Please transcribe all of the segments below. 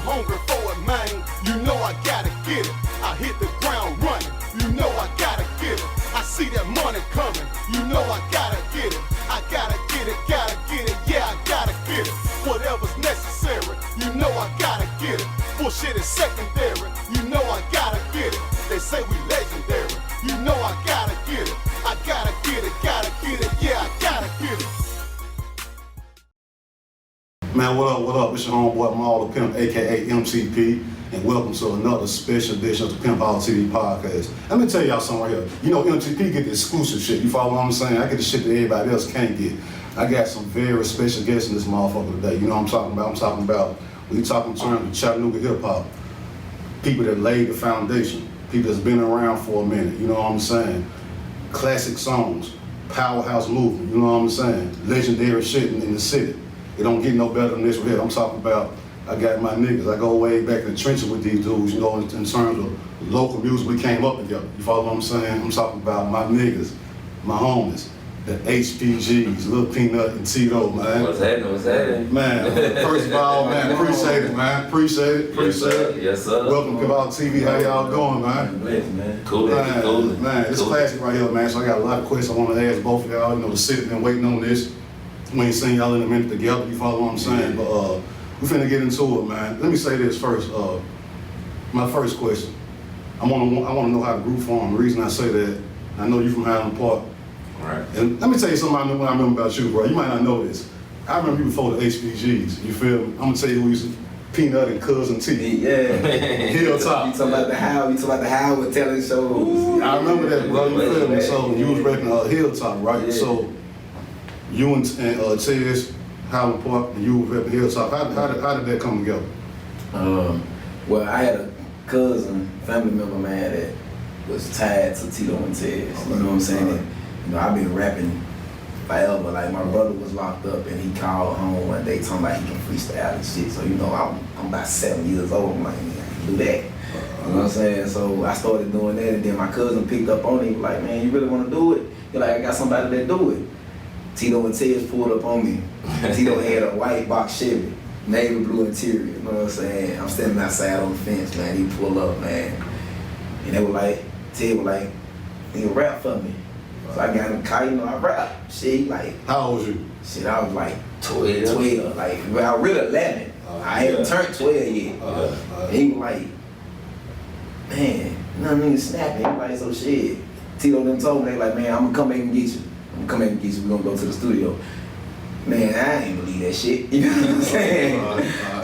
hungry for it, man. You know I gotta get it. I hit the ground running. You know I gotta get it. I see that money coming. You know I gotta get it. I gotta get it, yeah, I gotta get it. Whatever's necessary, you know I gotta get it. Bullshit is secondary, you know I gotta get it. They say we legendary, you know I gotta get it. I gotta get it, yeah, I gotta get it. Man, what up? It's your homeboy Maul the Pimp, aka MCP, and welcome to another special edition of the Pimpoholic TV podcast. Let me tell y'all something right here. You know, MCP get the exclusive shit. You follow what I'm saying? I get the shit that everybody else can't get. I got some very special guests in this motherfucker today. You know what I'm talking about? I'm talking about, we talking in terms of Chattanooga hip hop, people that laid the foundation, people that's been around for a minute. You know what I'm saying? Classic songs, powerhouse movement. You know what I'm saying? Legendary shit in the city. It don't get no better than this right here. I'm talking about, I got my niggas. I go way back in the trenches with these dudes, you know, in terms of local music, we came up together. You follow what I'm saying? I'm talking about my niggas, my homies, the HPG'z, Lil Peanut and Tito, man. What's happening? Man, first of all, man, appreciate it, man. Appreciate it. Yes, sir. Welcome to Pimpoholic TV. How y'all doing, man? Man. Cool. Man, it's classic right here, man. So I got a lot of questions I want to ask both of y'all. You know, the city been waiting on this. We ain't seen y'all in a minute together, you follow what I'm saying? But we finna get into it, man. Let me say this first. My first question. I wanna know how the group formed. The reason I say that, I know you from Highland Park. Right. And let me tell you something I remember about you, bro. You might not know this. I remember you before the HPG'z. You feel me? I'm gonna tell you who used to Peanut and Cousin T. Yeah. Hilltop. You talking about the Howard telling shows. Ooh, I remember that, bro. You feel me? So you was repping Hilltop, right? Yeah. So you and Tez, Highland Park, and you were repping Hilltop. How did that come together? Well, I had a cousin, family member, man, that was tied to Tito and Tez. You know what I'm saying? And, you know, I've been rapping forever. Like, my brother was locked up and he called home one day talking about he can freestyle and shit. So, you know, I'm about 7 years old. I'm like, man, I can do that. You know what I'm saying? So I started doing that, and then my cousin picked up on it. He was like, man, you really want to do it? He's like, I got somebody that do it. Tito and Tez pulled up on me. Tito had a white box Chevy, navy blue interior, you know what I'm saying? I'm standing outside on the fence, man. He pulled up, man. And they were like, Ted was like, he rap for me. So I got in the car, you know, I rap. Shit, like. How old was you? Shit, I was like 12. Like, well, I really 11. I hadn't turned 12 yet. And he was like, man, nothing snapping. He was like, so shit. Tito them told me, they like, man, I'm gonna come back and get you. We're gonna go to the studio. Man, I ain't believe that shit. You know what I'm saying?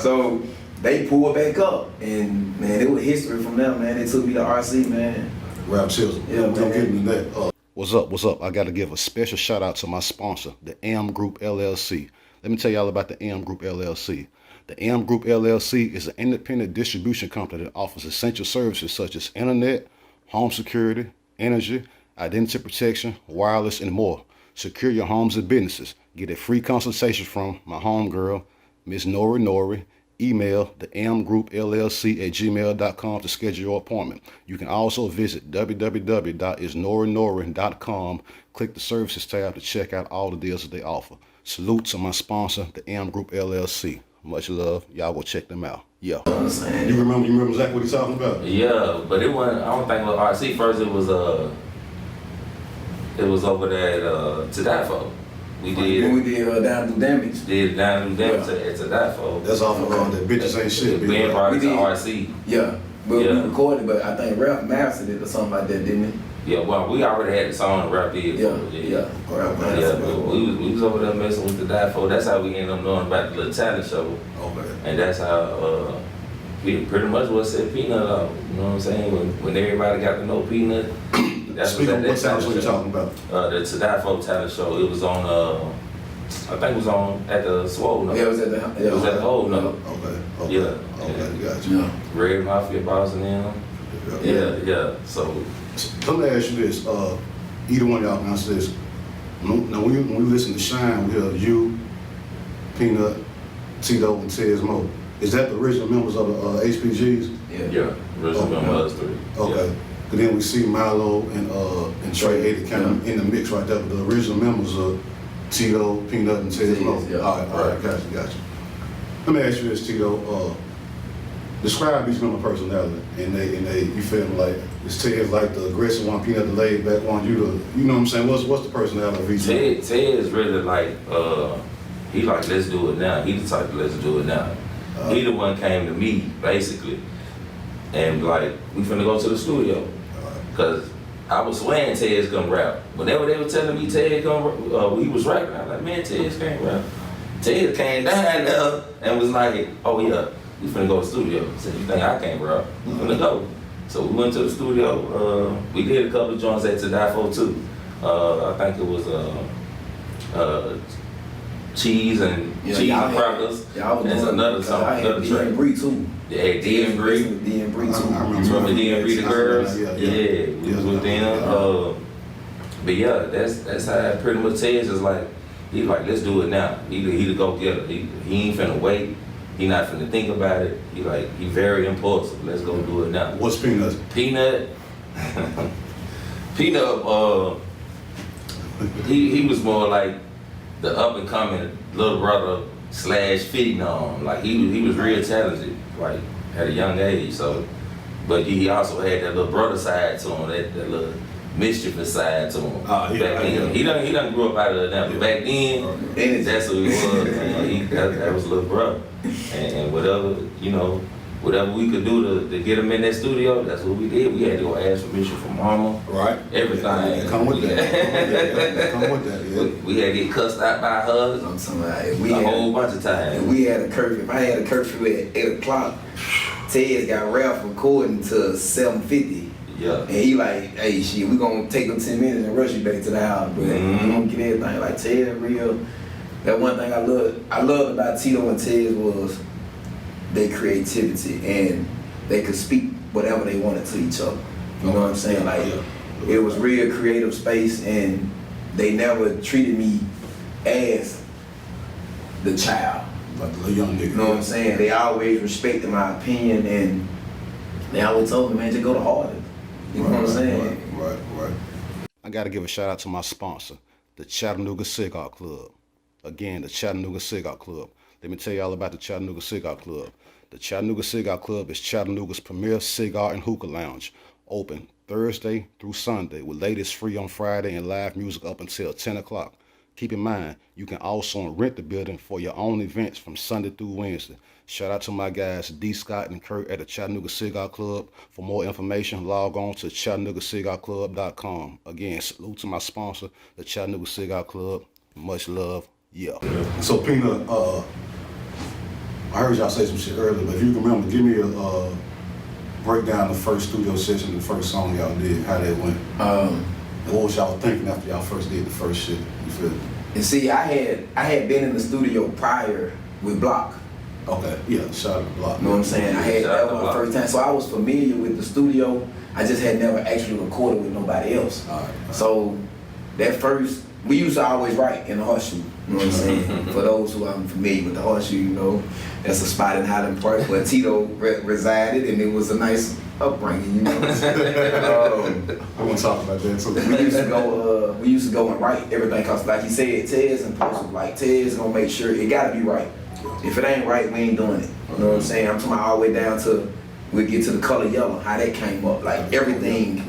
So they pulled back up, and man, it was history from them, man. They took me to RC, man. Rap Chisel. Yeah, Don't get into that. What's up? I got to give a special shout out to my sponsor, the AM Group LLC. Let me tell y'all about the AM Group LLC. The AM Group LLC is an independent distribution company that offers essential services such as internet, home security, energy, identity protection, wireless, and more. Secure your homes and businesses. Get a free consultation from my homegirl, Miss Nori. Email the amgroupllc@gmail.com to schedule your appointment. You can also visit www.isnorinori.com. Click the services tab to check out all the deals that they offer. Salute to my sponsor, the AM Group LLC. Much love. Y'all go check them out. Yeah. You remember exactly what he's talking about? Yeah, but it wasn't. I don't think it was RC first. It was over there at To Die For. We did Down Do Damage. Did Down Do Damage at To Die For. That's off of that Bitches Ain't Shit. We brought it to RC. Yeah, but we recorded, but I think Ralph mastered it or something like that, didn't he? Yeah, well, we already had the song Rap did. Yeah. Ralph mastered it. We was over there messing with To Die For. That's how we ended up knowing about the little talent show. Okay. And that's how we pretty much what set Peanut up. You know what I'm saying? When everybody got to know Peanut. Speaking of what talent show you talking about? The To Die For talent show. It was on, I think it was on at the Swole. Yeah, it was at the Whole No. Okay. Yeah. Okay, gotcha. Yeah. Red Mafia Boss and them. Yeah. So let me ask you this. Either one of y'all can answer this. Now, when we listen to Shine, we hear you, Peanut, Tito, and Tez Mo. Is that the original members of the HPG'z? Yeah. Original members, three. Okay. Yeah. And then we see Milo and Trey Haiti kind of in the mix right there. But the original members are Tito, Peanut, and Tez Mo. Yeah. All right, gotcha. Let me ask you this, Tito. Describe each member personality, and they you feel me, like is Ted like the aggressive one, Peanut the laid back one, you know what I'm saying? What's the personality of each member? Ted is really like, he like, let's do it now. He the type of let's do it now. He the one came to me, basically, and like, we finna go to the studio. Cause I was swearing Ted's gonna rap. Whenever they were telling me Ted gonna, he was rapping, I was like, man, Ted's can't rap. Ted came down there and was like, oh yeah, we finna go to the studio. I said, you think I can't rap? We finna go. So we went to the studio. We did a couple of joints at To Die For too. I think it was Cheese and Cheese and Crackers. Yeah, and another song, another track. D&B too. Yeah, D&B. D&B too. Remember D&B, the girls? Yeah, we was with them. But yeah, that's how pretty much Ted's is like. He like, let's do it now. He the go-getter. He ain't finna wait. He not finna think about it. He very impulsive. Let's go do it now. What's Peanut? Peanut, he was more like the up and coming little brother / phenom. Like he was real talented, like at a young age. So, but he also had that little brother side to him, that little mischievous side to him. Back then. He done grew up out of that. But back then, that's who he was. That was little brother. And whatever we could do to get him in that studio, that's what we did. We had to go ask permission from mama. Right. Everything. Come with that. Come with that, yeah. We had to get cussed out by her a whole bunch of times. And we had a curfew. If I had a curfew at 8 o'clock, Ted's got Ralph recording to 7:50. Yeah. And he like, hey, shit, we gonna take them 10 minutes and rush you back to the house, but we gonna get everything. Like Ted real. That one thing I loved about Tito and Ted was their creativity, and they could speak whatever they wanted to each other. You know what I'm saying? Like it was real creative space, and they never treated me as the child. Like the young nigga. You know what I'm saying? They always respected my opinion, and they always told me, man, just go to harder. You know what I'm saying? Right. I gotta give a shout out to my sponsor, the Chattanooga Cigar Club. Again, the Chattanooga Cigar Club. Let me tell you all about the Chattanooga Cigar Club. The Chattanooga Cigar Club is Chattanooga's premier cigar and hookah lounge. Open Thursday through Sunday with ladies free on Friday and live music up until 10 o'clock. Keep in mind, you can also rent the building for your own events from Sunday through Wednesday. Shout out to my guys D. Scott and Kurt at the Chattanooga Cigar Club. For more information, log on to ChattanoogaCigarClub.com. Again, salute to my sponsor, the Chattanooga Cigar Club. Much love. Yeah. So Peanut, I heard y'all say some shit earlier, but if you can remember, give me a breakdown of the first studio session, the first song y'all did, how that went. And what was y'all thinking after y'all first did the first shit? You feel me? And see, I had been in the studio prior with Block. Okay, yeah, shout out to Block. You know what I'm saying? That was my first time. So I was familiar with the studio. I just had never actually recorded with nobody else. All right. So that first, we used to always write in the horseshoe. You know what I'm saying? For those who aren't familiar with the horseshoe, you know, that's a spot in Highland Park where Tito resided, and it was a nice upbringing, you know. I want to talk about that too. We used to go and write everything, cause like he said, Ted's impulsive. Like Ted's gonna make sure it gotta be right. If it ain't right, we ain't doing it. You know what I'm saying? I'm talking about all the way down to we get to the color yellow, how that came up. Like everything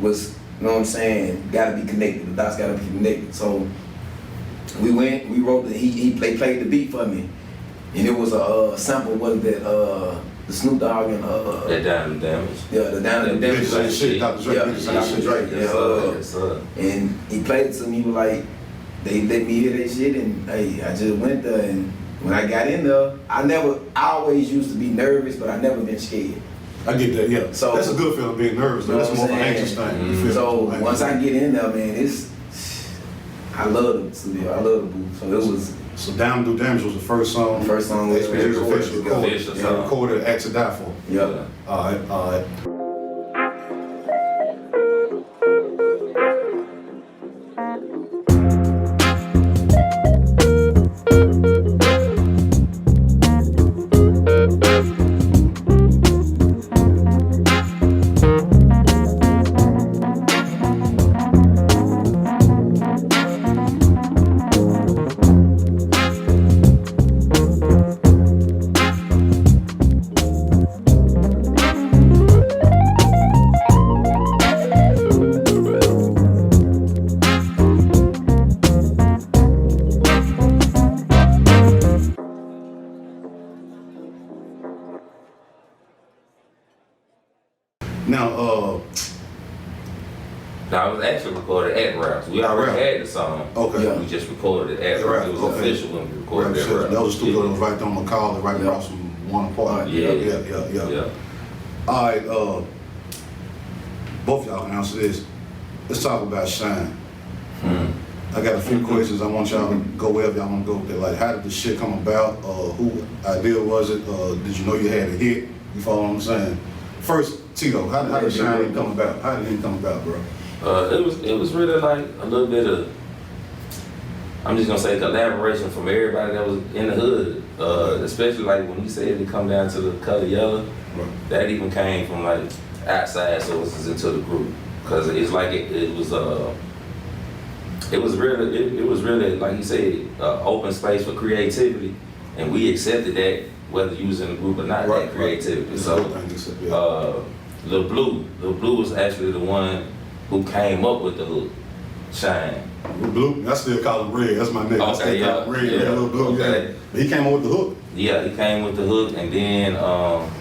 was, you know what I'm saying, gotta be connected. The dots gotta be connected. So we went, we wrote they played the beat for me, and it was a sample. Was that the Snoop Dogg and that Down and Damage? Yeah, the Down and Damage. Dr. Dre. Yeah. And he played it to me. He was like, they let me hear that shit, and hey, I just went there, and when I got in there, I always used to be nervous, but I never been scared. I get that, yeah. So that's a good feeling, being nervous. That's more of an anxious thing. So once I get in there, man, I love the studio. I love the booth. So it was. So Down to Do Damage was the first song. First song was recorded at To Die For. Yeah. All right. I was actually recorded at Raps. We already had the song. Okay. Yeah. We just recorded it at Right, Raps. It was okay. official when we recorded at Raps. That was a studio that was right there on McCall, right Yeah. across from one part. Yeah. Yeah. All right, both y'all can answer this. Let's talk about Shine. I got a few questions. I want y'all to go wherever y'all want to go with it. Like, how did this shit come about? Who idea was it? Did you know you had a hit? You follow what I'm saying? First, Tito, how did Shine even come about? How did it come about, bro? It was really like a little bit of, I'm just gonna say, collaboration from everybody that was in the hood. Especially like when he said it come down to the color yellow. Right. That even came from like outside sources into the group, because it's like it was really like you said, open space for creativity, and we accepted that whether you was in the group or not. Right, that creativity. right. So Lil Blue was actually the one who came up with the hook, Shine. Blue, I still call him Red. That's my name. I still call him Red. Yeah. Little Blue. Okay. Yeah. But he came up with the hook. Yeah, he came with the hook, and then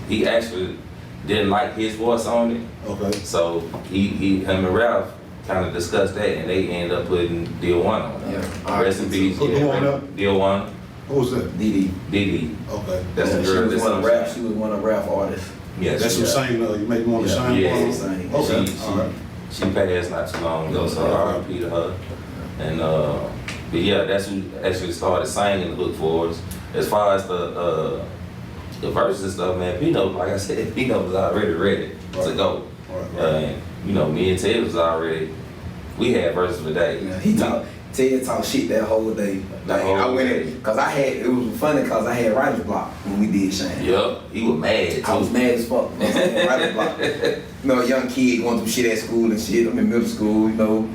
he actually didn't like his voice on it. Okay. So him and Ralph kind of discussed that, and they ended up putting Deal One on it. Yeah. Rest in peace. Who on that? Deal One. Who was that? Didi. Didi. Okay. That's the She girl was that's one on of rap. Shine. She was one of rap artists. Yes. That's who sang, you make me want to Yeah. shine. Yeah. Sang. Okay. She, All right. she passed not too long ago, so R.I.P. to her. And but yeah, that's who actually started singing the hook for us. As far as the verses and stuff, man, Pino, like I said, Pino was already ready to go. Right. And you know, me and Ted was already, we had verses for days. Yeah, Ted talked shit that whole day. Like whole I went day. in, cause it was funny cause I had writer's block when we did Shine. Yup, he was mad I was too. mad as fuck. You know what I'm saying? Writer's block. You know, a young kid going through shit at school and shit. I'm in middle school, you know.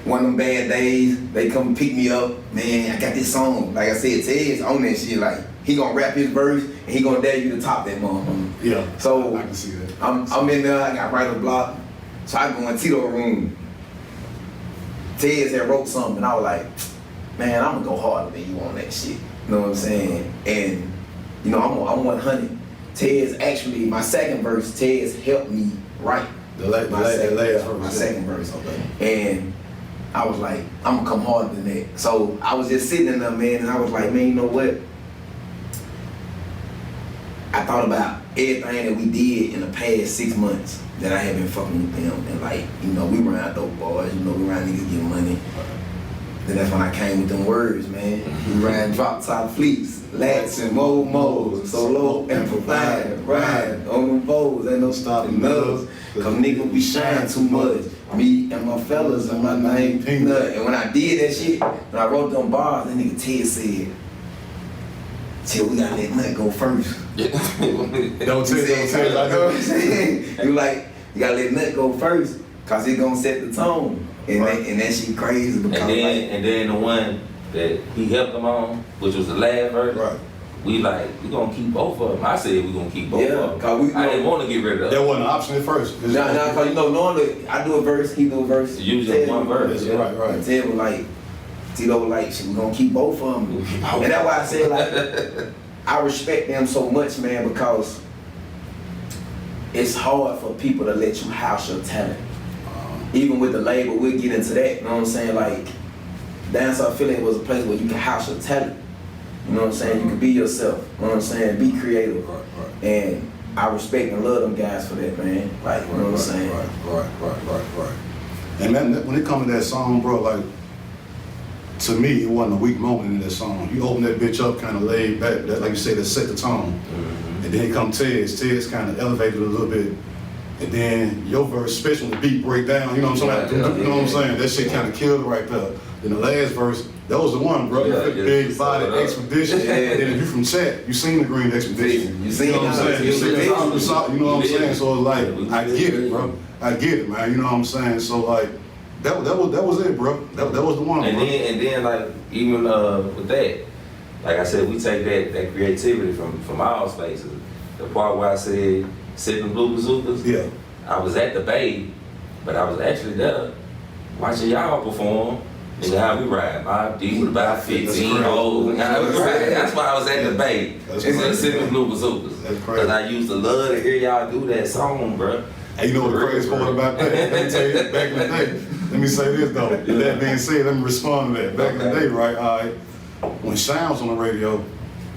One of them bad days, they come pick me up. Man, I got this song. Like I said, Ted's on that shit. Like, he gonna rap his verse and he gonna dare you to top that motherfucker. Yeah. So I can see that. I'm in there, I got writer's block. So I go in Tito's room. Ted's had wrote something and I was like, man, I'm gonna go harder than you on that shit. You know what I'm saying? And you know, I'm 100. Ted's actually, my second verse, Ted's helped me write my second verse. Okay. And I was like, I'm gonna come harder than that. So I was just sitting in there, man, and I was like, man, you know what? I thought about everything that we did in the past 6 months that I had been fucking with them. And like, you know, we around dope boys, you know, we around niggas getting money. Then that's when I came with them words, man. We ran drop top fleets, lats and mo's, solo and provide, ride on them foes, ain't no stopping us. Cause nigga, we shine too much. Me and my fellas and my name Peanut. And when I did that shit, when I wrote them bars, that nigga Ted said, chill, we gotta let Nut go first. Don't You know what I'm saying? You like, you gotta let Nut go first, cause he gonna set the tone. And that shit crazy because And then the one that he helped them on, which was the last verse. Right. We gonna keep both of them. I said we gonna keep both of them. Cause I didn't want to get rid of That them. wasn't an option at first. Nah, cause you know, normally I do a verse, he do a verse. Usually Ted one verse. Yeah. Right. And Ted was like, Tito was like, shit, we gonna keep both of them. And that's why I said like, I respect them so much, man, because it's hard for people to let you house your talent. Even with the label, we'll get into that, you know what I'm saying? Like, Dance Off Philly was a place where you can house your talent. You know what I'm saying? You can be yourself, you know what I'm saying? Be creative. Right. And I respect and love them guys for that, man. Like, you know what I'm saying? Right. And man, when it comes to that song, bro, like, to me, it wasn't a weak moment in that song. You open that bitch up kind of laid back, that, like you said, that set the tone. Mm-hmm. And then here come Ted's kind of elevated a little bit. And then your verse, especially when the beat break down, you know what I'm saying? You know what I'm saying? That shit kind of killed it right there. Then the last verse, that was the one, bro. Yeah, Big body expedition. Yeah. And then if you from chat, you seen the Green Expedition. You seen know what I'm saying? You seen it. the song, you know what I'm saying? So it's like, I get it, bro. I get it, man. You know what I'm saying? So like, that was it, bro. That was the one, And bro. then like even with that, like I said, we take that creativity from all spaces. The part where I said sipping blue bazookas. Yeah. I was at the Bay, but I was actually there watching y'all perform. And how we ride. My D with about 15 holes. That's why I was at the Bay. That's Instead of crazy. sipping blue bazookas. That's crazy. Because I used to love to hear y'all do that song, bro. Hey, you know what the crazy part about that? Let me tell you, back in the day, let me say this though. With that being said, let me respond to that. Back in the day, right, all right, when Shine was on the radio,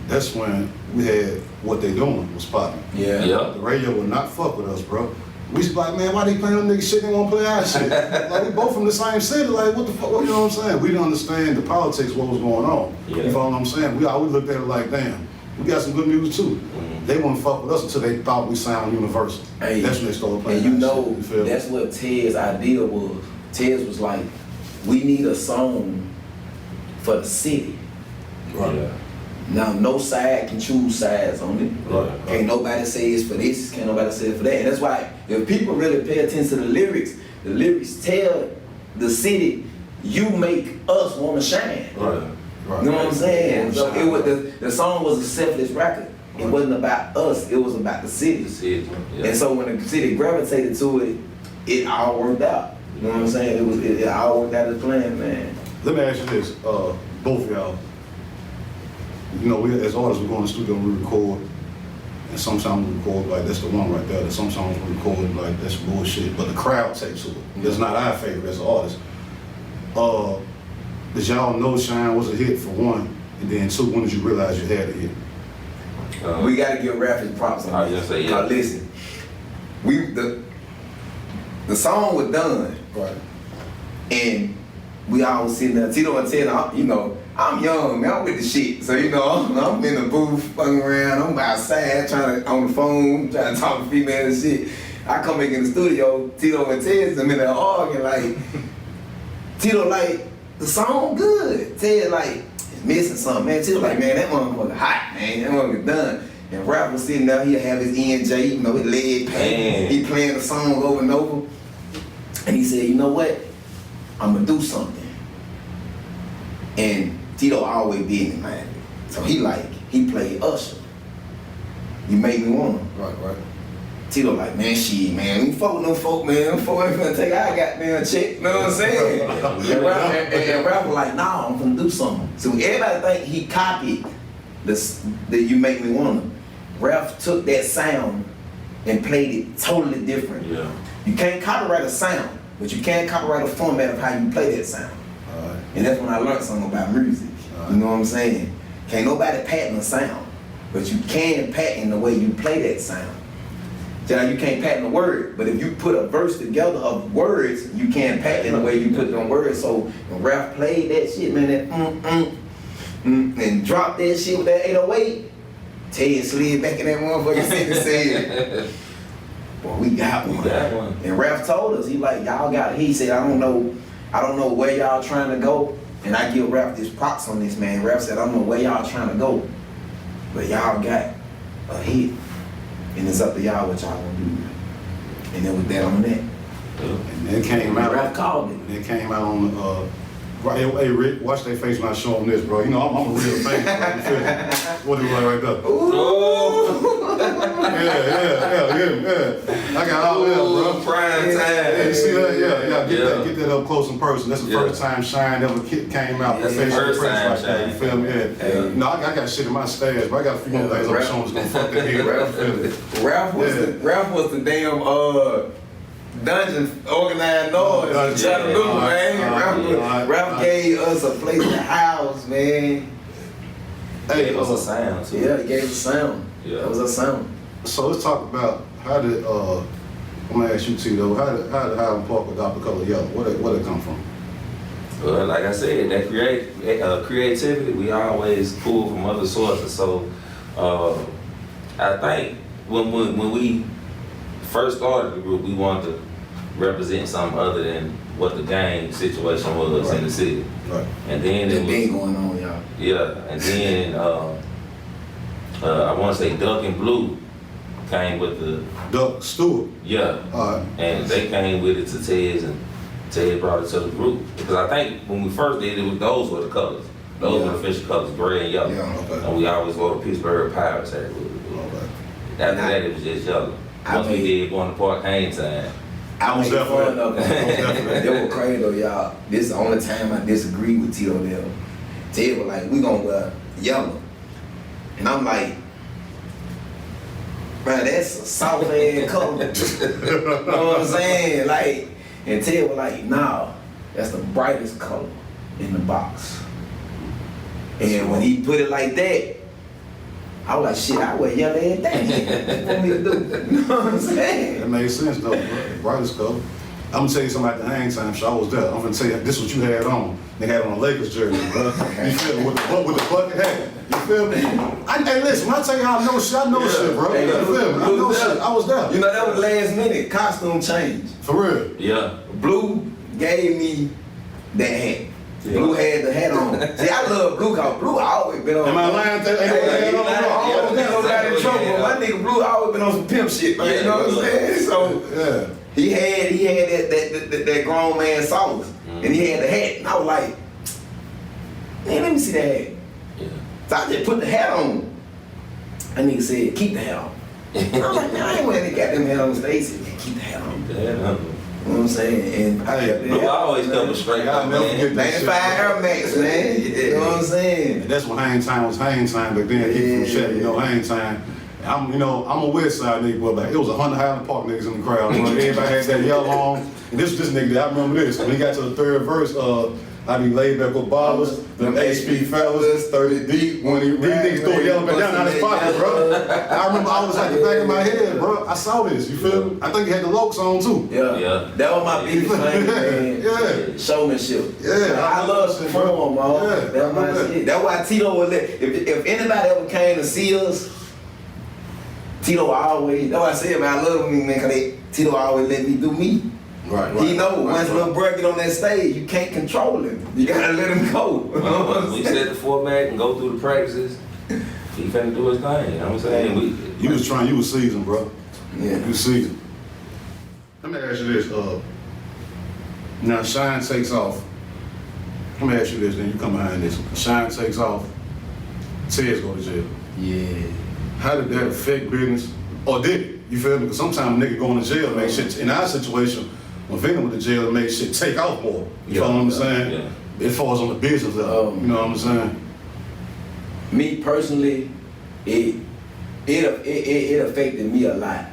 that's when we had What They Doing was popping. Yeah. Yeah. The radio would not fuck with us, bro. We used to be like, man, why they playing them niggas shit? They won't play our shit. Like, we both from the same city. Like, what the fuck? You know what I'm saying? We didn't understand the politics, what was going on. Yeah. You follow what I'm saying? We always looked at it like, damn, we got some good music too. They wouldn't fuck with us until they thought we sound universal. Hey, that's when they started playing. And you that know, shit, you feel me? that's what Ted's idea was. Ted's was like, we need a song for the city. Right. Yeah. Now, no side can choose sides on it. Right. Can't nobody say it's for this, can't nobody say it's for that. And that's why, if people really pay attention to the lyrics tell the city, you make us want to shine. Right. Right. You know what I'm saying? Right. So it was the song was a selfless record. It wasn't about us, it was about the city. Yeah. And so when the city gravitated to it, it all worked out. You know what I'm saying? It all worked out as planned, man. Let me ask you this, both of y'all. You know, we as artists, we go in the studio and we record, and sometimes we record like that's the one right there. And some songs we record like that's bullshit, but the crowd takes to it. It's not our favorite as artists. Did y'all know Shine was a hit for one, and then two, when did you realize you had a hit? We gotta give Raph his props on I this. just say, yeah. Cause listen, the song was done, Right. and we all was sitting there. Tito and Ted, you know, I'm young, man. I'm with the shit. So, you know, I'm in the booth, fucking around. I'm outside, on the phone, trying to talk to females and shit. I come back in the studio, Tito and Ted, I'm in there arguing, like, Tito, like, the song good. Ted, like, it's missing something, man. Tito, like, man, that motherfucker hot, man. That motherfucker done. And Rap was sitting there, he'd have his ENJ, you know, his leg pain. He playing the song over and over. And he said, you know what? I'm gonna do something. And Tito always big in mind. So he played Usher. You make me wanna. Right. Tito like, man, shit, man, we fuck with no folk, man. Them folk ain't finna take our goddamn check, you know what I'm saying? and Rap was like, nah, I'm finna do something. So everybody think he copied the You Make Me Wanna. Ralph took that sound and played it totally different. Yeah. You can't copyright a sound, but you can copyright a format of how you play that sound. And that's when I learned something about music. You know what I'm saying? Can't nobody patent a sound, but you can patent the way you play that sound. So now you can't patent a word, but if you put a verse together of words, you can patent the way you put them words. So when Ralph played that shit, man, that and dropped that shit with that 808, Ted slid back in that motherfucking seat and said, boy, we got one. And Ralph told us, he said, I don't know where y'all trying to go. And I give Ralph this props on this, man. Ralph said, I don't know where y'all trying to go, but y'all got a hit. And it's up to y'all what y'all gonna do. And it was that on that. And it came out. Ralph called it. It came out on right. Hey Rick, watch their face when I show them this, bro. You know I'm a real fan, bro. You feel me? What is it like right there? Ooh. Yeah. I got all that, bro. Prime time. Yeah, you see that? Yeah. Get that up close in person. That's the first time Shine ever came out. That's the first time like that. You feel me? Yeah. No, I got shit in my stash, but I got a few more things I'm showing that's gonna fuck that head. Ralph was the damn dungeon organized noise. Ralph gave us a place to house, man. Hey, It was a sound too. Yeah, he gave us a sound. Yeah. That was a sound. So let's talk about how did I'm gonna ask you Tito, how did Highland Park adopt the color yellow? Where it come from? Well, like I said, that creativity, we always pull from other sources. So I think when we first started the group, we wanted to represent something other than what the gang situation was in the city. Right. And then That it thing was, going on, y'all. yeah, and then I want to say Duck and Blue came with the, Duck Stewart. yeah, Alright. and they came with it to Ted's, and Ted brought it to the group. Because I think when we first did it, those were the colors. Those were the official colors, gray and yellow. Yeah, okay. And we always wore the Pittsburgh Pirates hat. Alright. After that, it was just yellow. Once we did Bonaparte Park hang time. I made fun of Most definitely. They were crazy though, y'all. This is the only time I disagree with Tito there. Ted was like, we gonna wear yellow. And I'm like, Man, that's a soft ass color. You know what I'm saying? Like, and Ted was like, nah, that's the brightest color in the box. And when he put it like that, I was like, shit, I wear yellow every day. What me to do? You know what I'm saying? That made sense though, bro. The brightest color. I'm gonna tell you something about the hang time show. I was there. I'm gonna tell you this is what you had on. They had on a Lakers jersey, bro. You feel me? With the bucket hat. You feel me? Hey, listen, when I tell you I know shit, I know shit, bro. Hey, you feel me? I know shit. I was there. You know, that was last minute costume change. For real. Yeah. Blue gave me that hat. Yeah. Blue had the hat on. See, I love Blue cause Blue always been on. Am I lying? I always been on that in trouble. Yeah. My nigga Blue always been on some pimp shit, man. You know what I'm saying? So Yeah. he had that grown man sauce, and he had the hat, and I was like, man, let me see that hat. Yeah. So I just put the hat on. That nigga said, keep the hat on. I was like, man, I ain't wearing that goddamn hat on stage. He said, keep the hat on. Yeah. You know what I'm saying? And Hey, Blue always coming straight I'll up, never man. forget that 95 shit, Air Max, man. You know what I'm saying? And that's when hang time was hang time back then. People from Chat, you know, hang time. I'm a West Side nigga, but it was 100 Highland Park niggas in the crowd. You know, everybody had that yellow on. And this nigga, I remember this. When he got to the third verse, I be laid back with bottles, them HP fellas, 30 deep. When these niggas throw yellow back down out his pocket, bro. I remember all this like the back of my head, bro. I saw this, you feel me? I think he had the Lokes on too. Yeah. Yeah. That was my biggest thing, man. Yeah. Showmanship. Yeah, I love to perform, man. Yeah, That's my I know shit. That's why Tito would let, if anybody ever came to see us, Tito always, that's what I said, man, I love him, man, cause Tito always let me do me. Right, He know right, once little bro get on that stage, you can't control him. You gotta let him go. You know what I'm We saying? set the format and go through the practices. He finna do his thing, you know what I'm saying? You was seasoned, bro. Yeah. You seasoned. Let me ask you this, now Shine takes off. Let me ask you this, then you come behind this. Shine takes off, Tez go to jail. Yeah. How did that affect business? Or did it? You feel me? Because sometimes a nigga going to jail make shit, in our situation, when Venom went to jail, it made shit take off more. You know what I'm saying? Yeah. It falls on the business level. You know what I'm saying? Me personally, it affected me a lot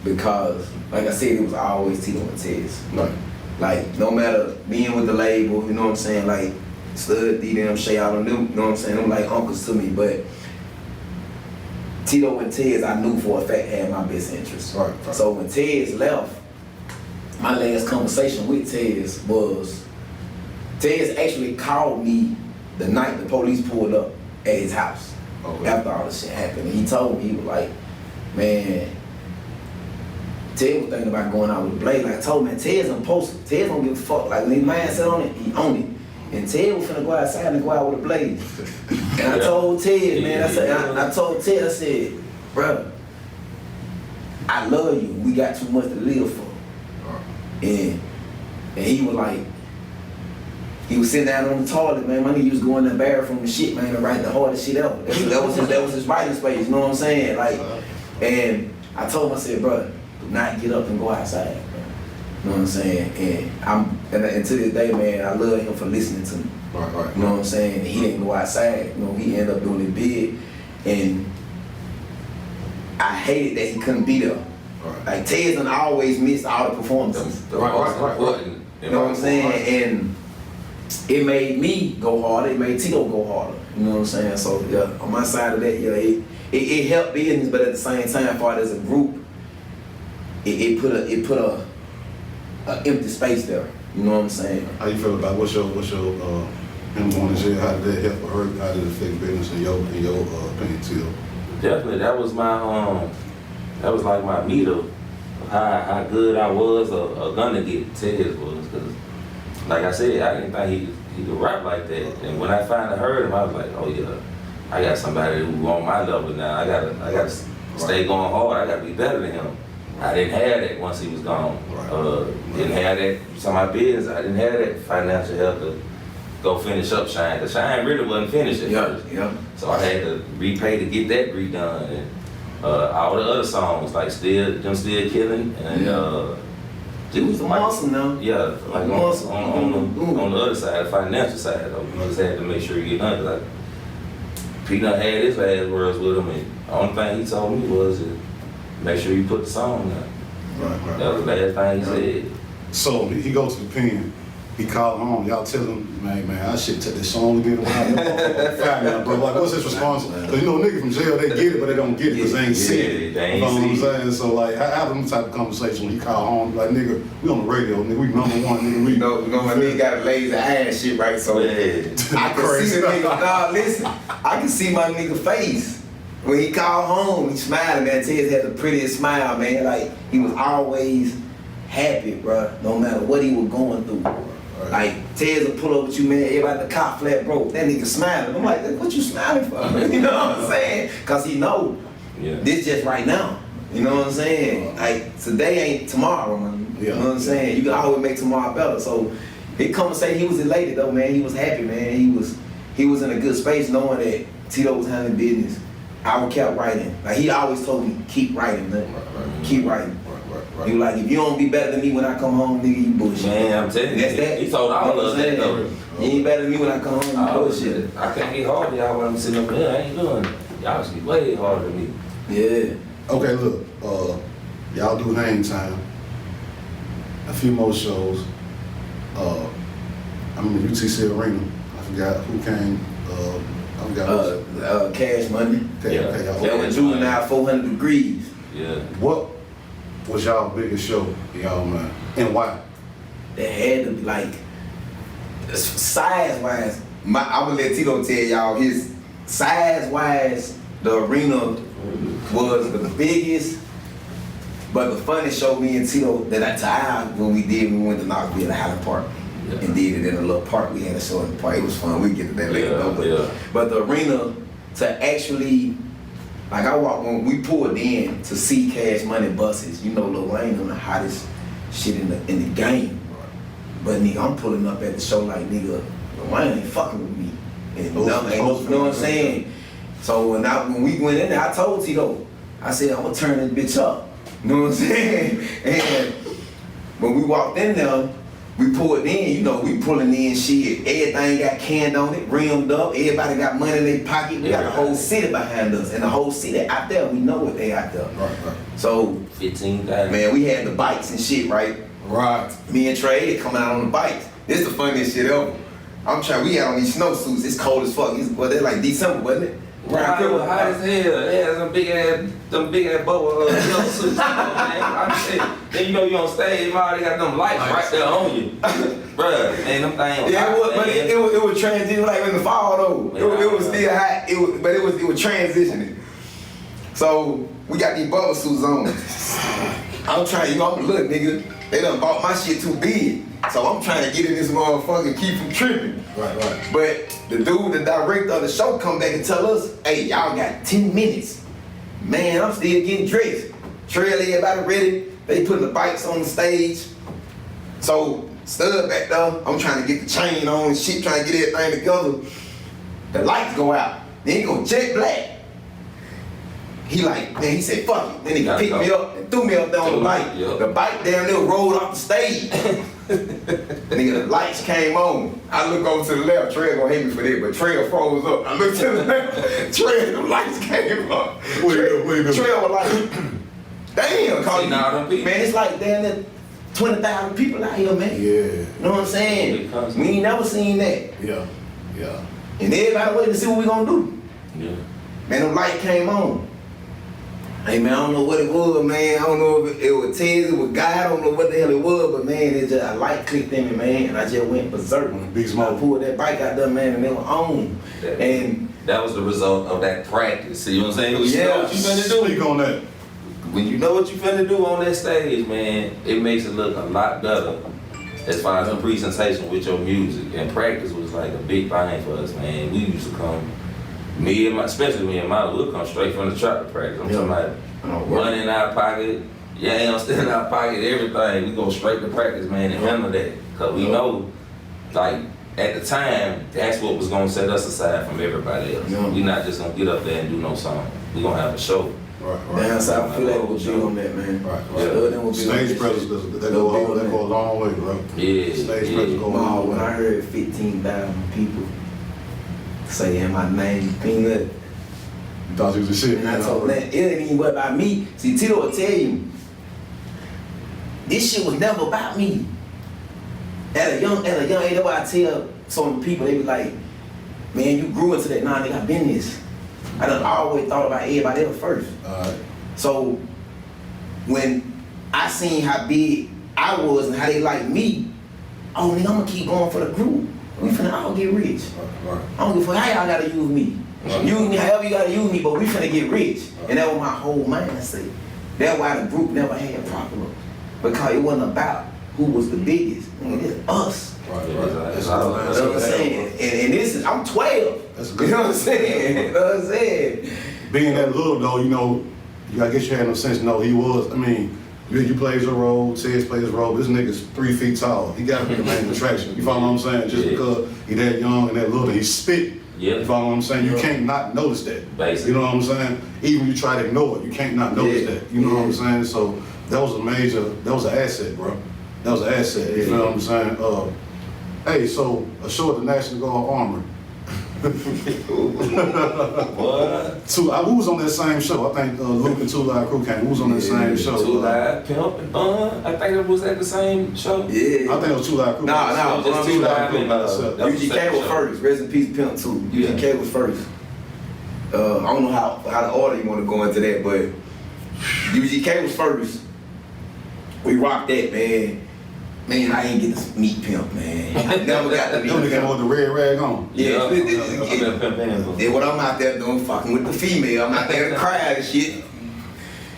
because, like I said, it was always Tito and Tez. Right. Like, no matter being with the label, you know what I'm saying? Like, Stud, D, them, Shay, all of them, you know what I'm saying? Them like uncles to me, but Tito and Tez, I knew for a fact had my best interest. Right. So when Tez left, my last conversation with Tez was, Tez actually called me the night the police pulled up at his house. Okay. After all this shit happened. And he told me, he was like, man, Tez was thinking about going out with Blade. Like I told him, man, Tez don't post it. Tez don't give a fuck. Like when his mind set on it, he own it. And Ted was finna go outside and go out with a blade. And I told Ted, man, I told Ted, I said, bro, I love you. We got too much to live for. And he was like, he was sitting down on the toilet, man. My nigga was going to the bathroom and shit, man, and writing the hardest shit ever. That was his writing space, you know what I'm saying? Like, and I told him, I said, bro, do not get up and go outside, bro. You know what I'm saying? And to this day, man, I love him for listening to me. Right. You know what I'm saying? And he didn't go outside. You know, he ended up doing it big. And I hated that he couldn't be there. Right. Like, Tez done always missed all the performances. Right. You know what I'm saying? And it made me go harder. It made Tito go harder. You know what I'm saying? So, yeah, on my side of that, yeah, it helped business, but at the same time, far as a group, it put a empty space there. You know what I'm saying? How you feel about what's your him going to jail? How did that help or hurt? How did it affect business in your opinion, Tito? Definitely, that was my that was like my meter of how good I was or gonna get. Tez was, because like I said, I didn't think he could rap like that. And when I finally heard him, I was like, oh yeah, I got somebody who on my level now. I gotta stay going hard. I gotta be better than him. I didn't have that once he was gone. Didn't have that. Some of my business, I didn't have that financial help to go finish up Shine. Cause Shine really wasn't finished at first. Yeah. So I had to repay to get that redone. And all the other songs, like Still Killing, and It was awesome now. yeah, like on the other side, the financial side, though, you just had to make sure you get done. Cause Peanut had his last words with him, and the only thing he told me was that make sure you put the song out. Right. That was the last thing he said. So he goes to the pen. He called home. Y'all tell him, man, I should take this song again. Bro, like, what's his response? Because you know, niggas from jail, they get it, but they don't get it because they ain't see it. They You know what I'm ain't see it. saying? So, like, have them type of conversation when he call home, like, nigga, we on the radio, nigga, we #1, nigga, we. You know my nigga got a lazy eye and shit, right? So Yeah. I can see the nigga. Nah, listen, I can see my nigga face. When he called home, he smiling, man. Tez had the prettiest smile, man. Like, he was always happy, bro, no matter what he was going through. Like, Tez will pull up with you, man, everybody in the car flat broke. That nigga smiling. I'm like, what you smiling for? You know what I'm saying? Because he know this just right now. You know what I'm saying? Like, today ain't tomorrow, man. You know what I'm saying? You can always make tomorrow better. So, he come and say he was elated, though, man. He was happy, man. He was in a good space knowing that Tito was handling business. I would kept writing. Like, he always told me, keep writing, man. Keep writing. He was like, if you don't be better than me when I come home, nigga, you bullshit. Man, I'm telling you, That's that. he told all of us that though. You ain't better than me when I come home, you bullshit. I can't get hard to y'all when I'm sitting up here. I ain't doing it. Y'all should be way harder than me. Yeah. Okay, look, y'all do Hang Time. A few more shows. I'm in the UTC Arena. I forgot who came. I forgot. Cash Money. That was Juvenile 400 Degrees. Yeah. What was y'all biggest show, y'all, man? And why? That had to be like, size-wise, I'm gonna let Tito tell y'all his size-wise, the arena was the biggest, but the funniest show me and Tito that when we went to Knoxville at Highland Park and did it in a little park. We had a show in the park. It was fun. We get to that later though. But the arena to actually, like when we pulled in to see Cash Money buses, you know Lil Wayne on the hottest shit in the game. But nigga, I'm pulling up at the show like, nigga, Lil Wayne ain't fucking with me. And you know what I'm saying? So when we went in there, I told Tito, I said, I'm gonna turn this bitch up. You know what I'm saying? And when we walked in there, we pulled in, you know, we pulling in shit. Everything got canned on it, rimmed up. Everybody got money in their pocket. We got the whole city behind us. And the whole city out there, we know what they out there. Right. So, 15,000. man, we had the bikes and shit, right? Right. Me and Trey coming out on the bikes. This the funniest shit ever. We had on these snowsuits. It's cold as fuck. Well, they're like December, wasn't it? Right, it was hot as hell. They had some big ass bubble suits. Then you know you on stage, you already got them lights right there on you. Bruh, man, them things. Yeah, it was transitioning like in the fall though. It was still hot. It was transitioning. So we got these bubble suits on. I'm a little nigga. They done bought my shit too big. So I'm trying to get in this motherfucker and keep from tripping. Right. But the director of the show come back and tell us, hey, y'all got 10 minutes. Man, I'm still getting dressed. Trail everybody ready. They putting the bikes on the stage. So stood back there. I'm trying to get the chain on and shit, trying to get everything together. The lights go out. Then he go jet black. He said, fuck it. Then he picked me up and threw me up there on the bike. The bike down there rolled off the stage. Nigga, the lights came on. I look over to the left. Trey gonna hate me for that, but Trey froze up. I looked to the left. Trey, the lights came up. Trey was like, damn, man, it's like damn near 20,000 people out here, man. Yeah. You know what I'm saying? We ain't never seen that. Yeah. And everybody waiting to see what we gonna do. Yeah. Man, the light came on. Hey man, I don't know what it was, man. I don't know if it was Tez, it was God, I don't know what the hell it was, but man, it just a light clicked in me, man, and I just went berserk. Big Smoke. I pulled that bike out there, man, and they were on. And that was the result of that practice. See what I'm saying? You know what you finna do. Speak on that. When you know what you finna do on that stage, man, it makes it look a lot better as far as the presentation with your music. And practice was like a big thing for us, man. We used to come. Especially me and Milo, we'll come straight from the trap to practice. I'm talking about money in our pocket, still in our pocket, everything. We go straight to practice, man, and handle that. Cause we know, like, at the time, that's what was gonna set us aside from everybody else. We not just gonna get up there and do no song. We gonna have a show. Right. Down south, feel like we'll be on that, man. Right. Stage presence, they go a long way, bro. Yeah. Stage presence go a long way. When I heard 15,000 people say in my name, Peanut, You thought you was the shit, And man. I told him, it ain't even what about me. See, Tito will tell you, this shit was never about me. At a young age, that's why I tell some people, they be like, man, you grew into that. Nah, nigga, I been this. I done always thought about everybody else first. Alright. So when I seen how big I was and how they liked me, oh nigga, I'm gonna keep going for the group. We finna all get rich. Right. I don't give a fuck how y'all gotta use me. Right. Use me however you gotta use me, but we finna get rich. Right. And that was my whole mindset. That's why the group never had problems. Because it wasn't about who was the biggest. It's us. Right, Yeah, right. that's That's all all I'm I'm You know what I'm saying. saying? And this is, I'm 12. That's You good. know what I'm saying? You know what I'm saying? Being that little though, you know, I guess you had no sense to know he was. I mean, you plays a role, Tez plays a role. This nigga's 3 feet tall. He got to be the main attraction. You follow what I'm saying? Just Yeah. because he that young and that little, he spit. Yeah. You follow what I'm saying? You Yeah. can't not notice that. Basically. You know what I'm saying? Even you try to ignore it, you can't not notice Yeah. that. You know what I'm Yeah. saying? So that was an asset, bro. That was an asset. You Yeah. know what I'm saying? Hey, so ashore the National Guard armor. What? Who was on that same show? I think Luke and Two Live Crew came. Who was on that same show? Two Live, Pimp, and I think it was at the same show. Yeah. I think it was Two Live Crew. Nah, just Two Live and by itself. that was the UGK second was show. first. Rest in peace, Pimp too. UGK was first. I don't know how the order you want to go into that, but UGK was first. We rocked that, man. Man, I ain't get to meet Pimp, man. I never got to meet You only came with Pimp. the red rag on. Yeah, I've been pimping. then what I'm out there doing, fucking with the female. I'm out there in the crowd and shit.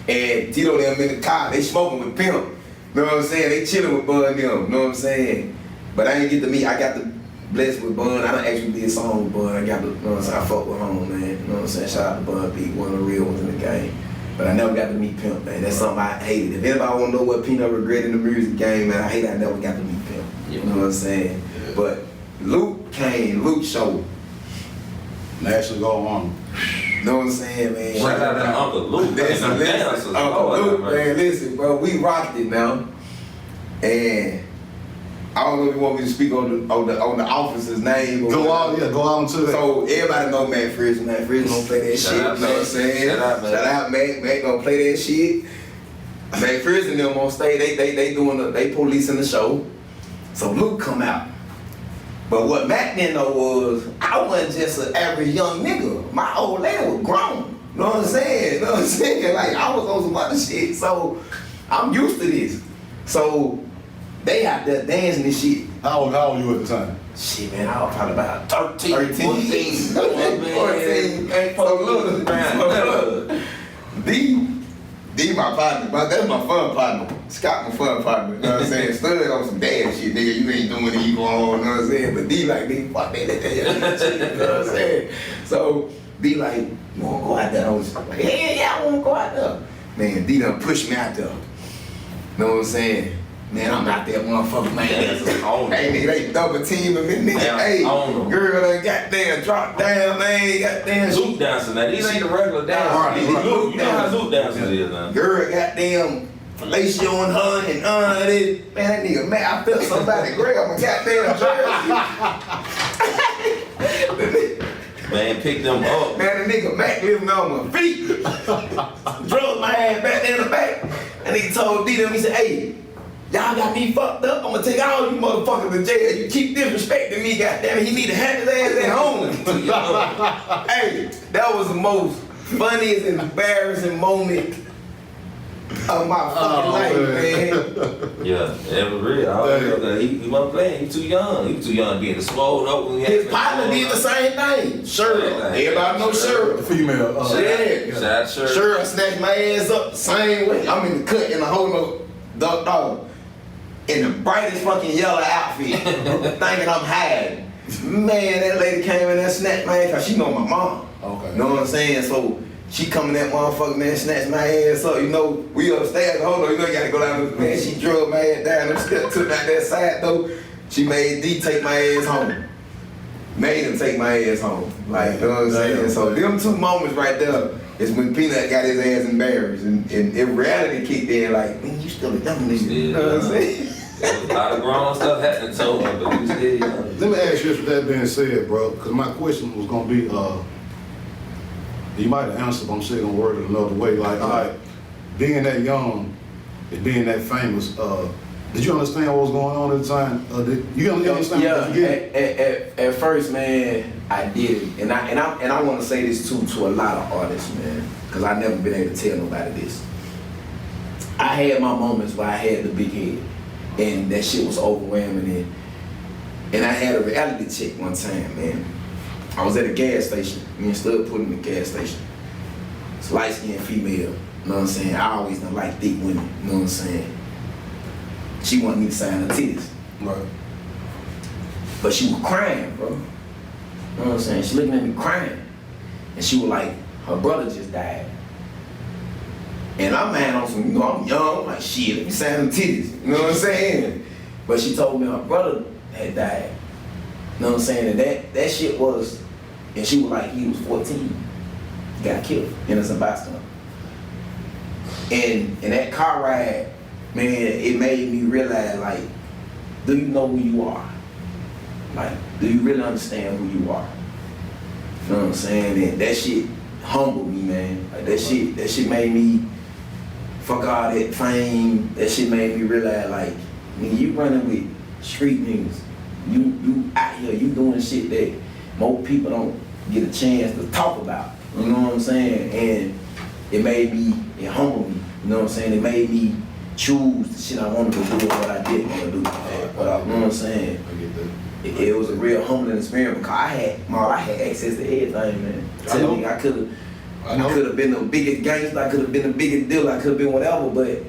And Tito them in the car, they smoking with Pimp. Know what I'm saying? They chilling with Bun them. Know what I'm saying? But I ain't get to meet. I got to bless with Bun. I done actually did a song with Bun. I got to, you know what I'm saying? I fuck with home, man. You know what I'm saying? Shout out to Bun B, one of the real ones in the game. But I never got to meet Pimp, man. That's something I hated. If anybody want to know what Peanut regret in the music game, man, I hate I never got to meet Pimp. You know what I'm saying? Yeah. But Luke came, Luke showed. National Guard armor. You know what I'm saying, man? Shout out to Uncle Luke. Listen, Dancers. Uncle Lord Luke, have mercy. man, listen, bro, we rocked it now. And I don't know if you want me to speak on the officer's name. Or Go whatever. out, go out into that. So everybody know Matt Frizz. Matt Frizz gonna play that Shout shit. out, You know what I'm Matt. saying? Shout out, Matt. Shout out, Matt. Matt gonna play that shit. Matt Frizz and them on stage. They policing the show. So Luke come out. But what Matt didn't know was I wasn't just an average young nigga. My old lady was grown. You know what I'm saying? You know what I'm saying? Like I was on some other shit. So I'm used to this. So they out there dancing and shit. How old were you at the time? Shit, man, I was probably about 13, 14. 14. So look, D my partner, but that's my fun partner. Scott my fun partner, you know what I'm saying? Stud on some dad shit, nigga, you ain't doing it, you go on, you know what I'm saying? But D like, nigga, fuck that, you know what I'm saying? So D like, you wanna go out there? I was like, yeah, I wanna go out there. Man, D done pushed me out there. You know what I'm saying? Man, I'm out there, motherfucker, man. Hey, nigga, they double teaming me, nigga. Yeah, Hey, on 'em. girl, they goddamn drop down, man. Goddamn Zoot dancing now. These ain't the regular dance. Right, right. You know how Zoot dancing is now. Girl, goddamn fellatio on her and this. Man, that nigga, man, I felt somebody grab my goddamn jersey. Man, pick them up. Man, the nigga Mac living on my feet. Drug my ass back there in the back. And nigga told D them, he said, hey, y'all got me fucked up. I'm gonna take all you motherfuckers to jail. You keep disrespecting me, goddamn it. He need to have his ass at home. Hey, that was the most funniest and embarrassing moment of my fucking life, man. Yeah, that was real. He wasn't playing. He was too young. He was too young to be in the swole open. His partner did the same thing. Sure. Everybody know Sure. The female. Yeah. Shout out Sure. Sure, I snatched my ass up the same way. I'm in the cut in a whole no dog. In the brightest fucking yellow outfit, thinking I'm hiding. Man, that lady came in and snatched my ass, cause she know my mom. Okay. You know what I'm saying? So she come in that motherfucker, man, snatched my ass up. You know, we upstairs, hold on, you know you gotta go down. Man, she drug my ass down them steps, took out that side though. She made D take my ass home. Made him take my ass home. Like, you know what I'm saying? So them two moments right there is when Peanut got his ass embarrassed. And if reality kicked in, like, man, you still a young nigga. You know what I'm saying? There was a lot of grown stuff happening to him, but he was still young. Let me ask you this with that being said, bro, because my question was gonna be, You might have answered, but I'm still gonna word it another way. Like, all right, being that young and being that famous, did you understand what was going on at the time? You understand? At first, man, I did, and I want to say this too to a lot of artists, man, because I never been able to tell nobody this. I had my moments where I had the big head, and that shit was overwhelming, and I had a reality check one time, man. I was at a gas station, me and Stud put in the gas station. It's light-skinned female, you know what I'm saying? I always done like thick women, you know what I'm saying? She wanted me to sign her titties. Right. But she was crying, bro. You know what I'm saying? She looking at me crying. And she was like, her brother just died. And I'm mad on some, you know, I'm young, I'm like, shit, let me sign them titties. You know what I'm saying? But she told me her brother had died. You know what I'm saying? And that shit was, and she was like, he was 14. He got killed, innocent bystander. And that car ride, man, it made me realize, like, do you know who you are? Like, do you really understand who you are? You know what I'm saying? And that shit humbled me, man. Like, that shit made me fuck all that fame. That shit made me realize, like, when you running with street niggas, you out here, you doing shit that most people don't get a chance to talk about. You know what I'm saying? And it humbled me. You know what I'm saying? It made me choose the shit I wanted to do and what I didn't want to do. But you know what I'm saying? I get that. It was a real humbling experience because I had access to everything, man. Tell me, I could have been the biggest gangster, I could have been the biggest dealer, I could have been whatever, but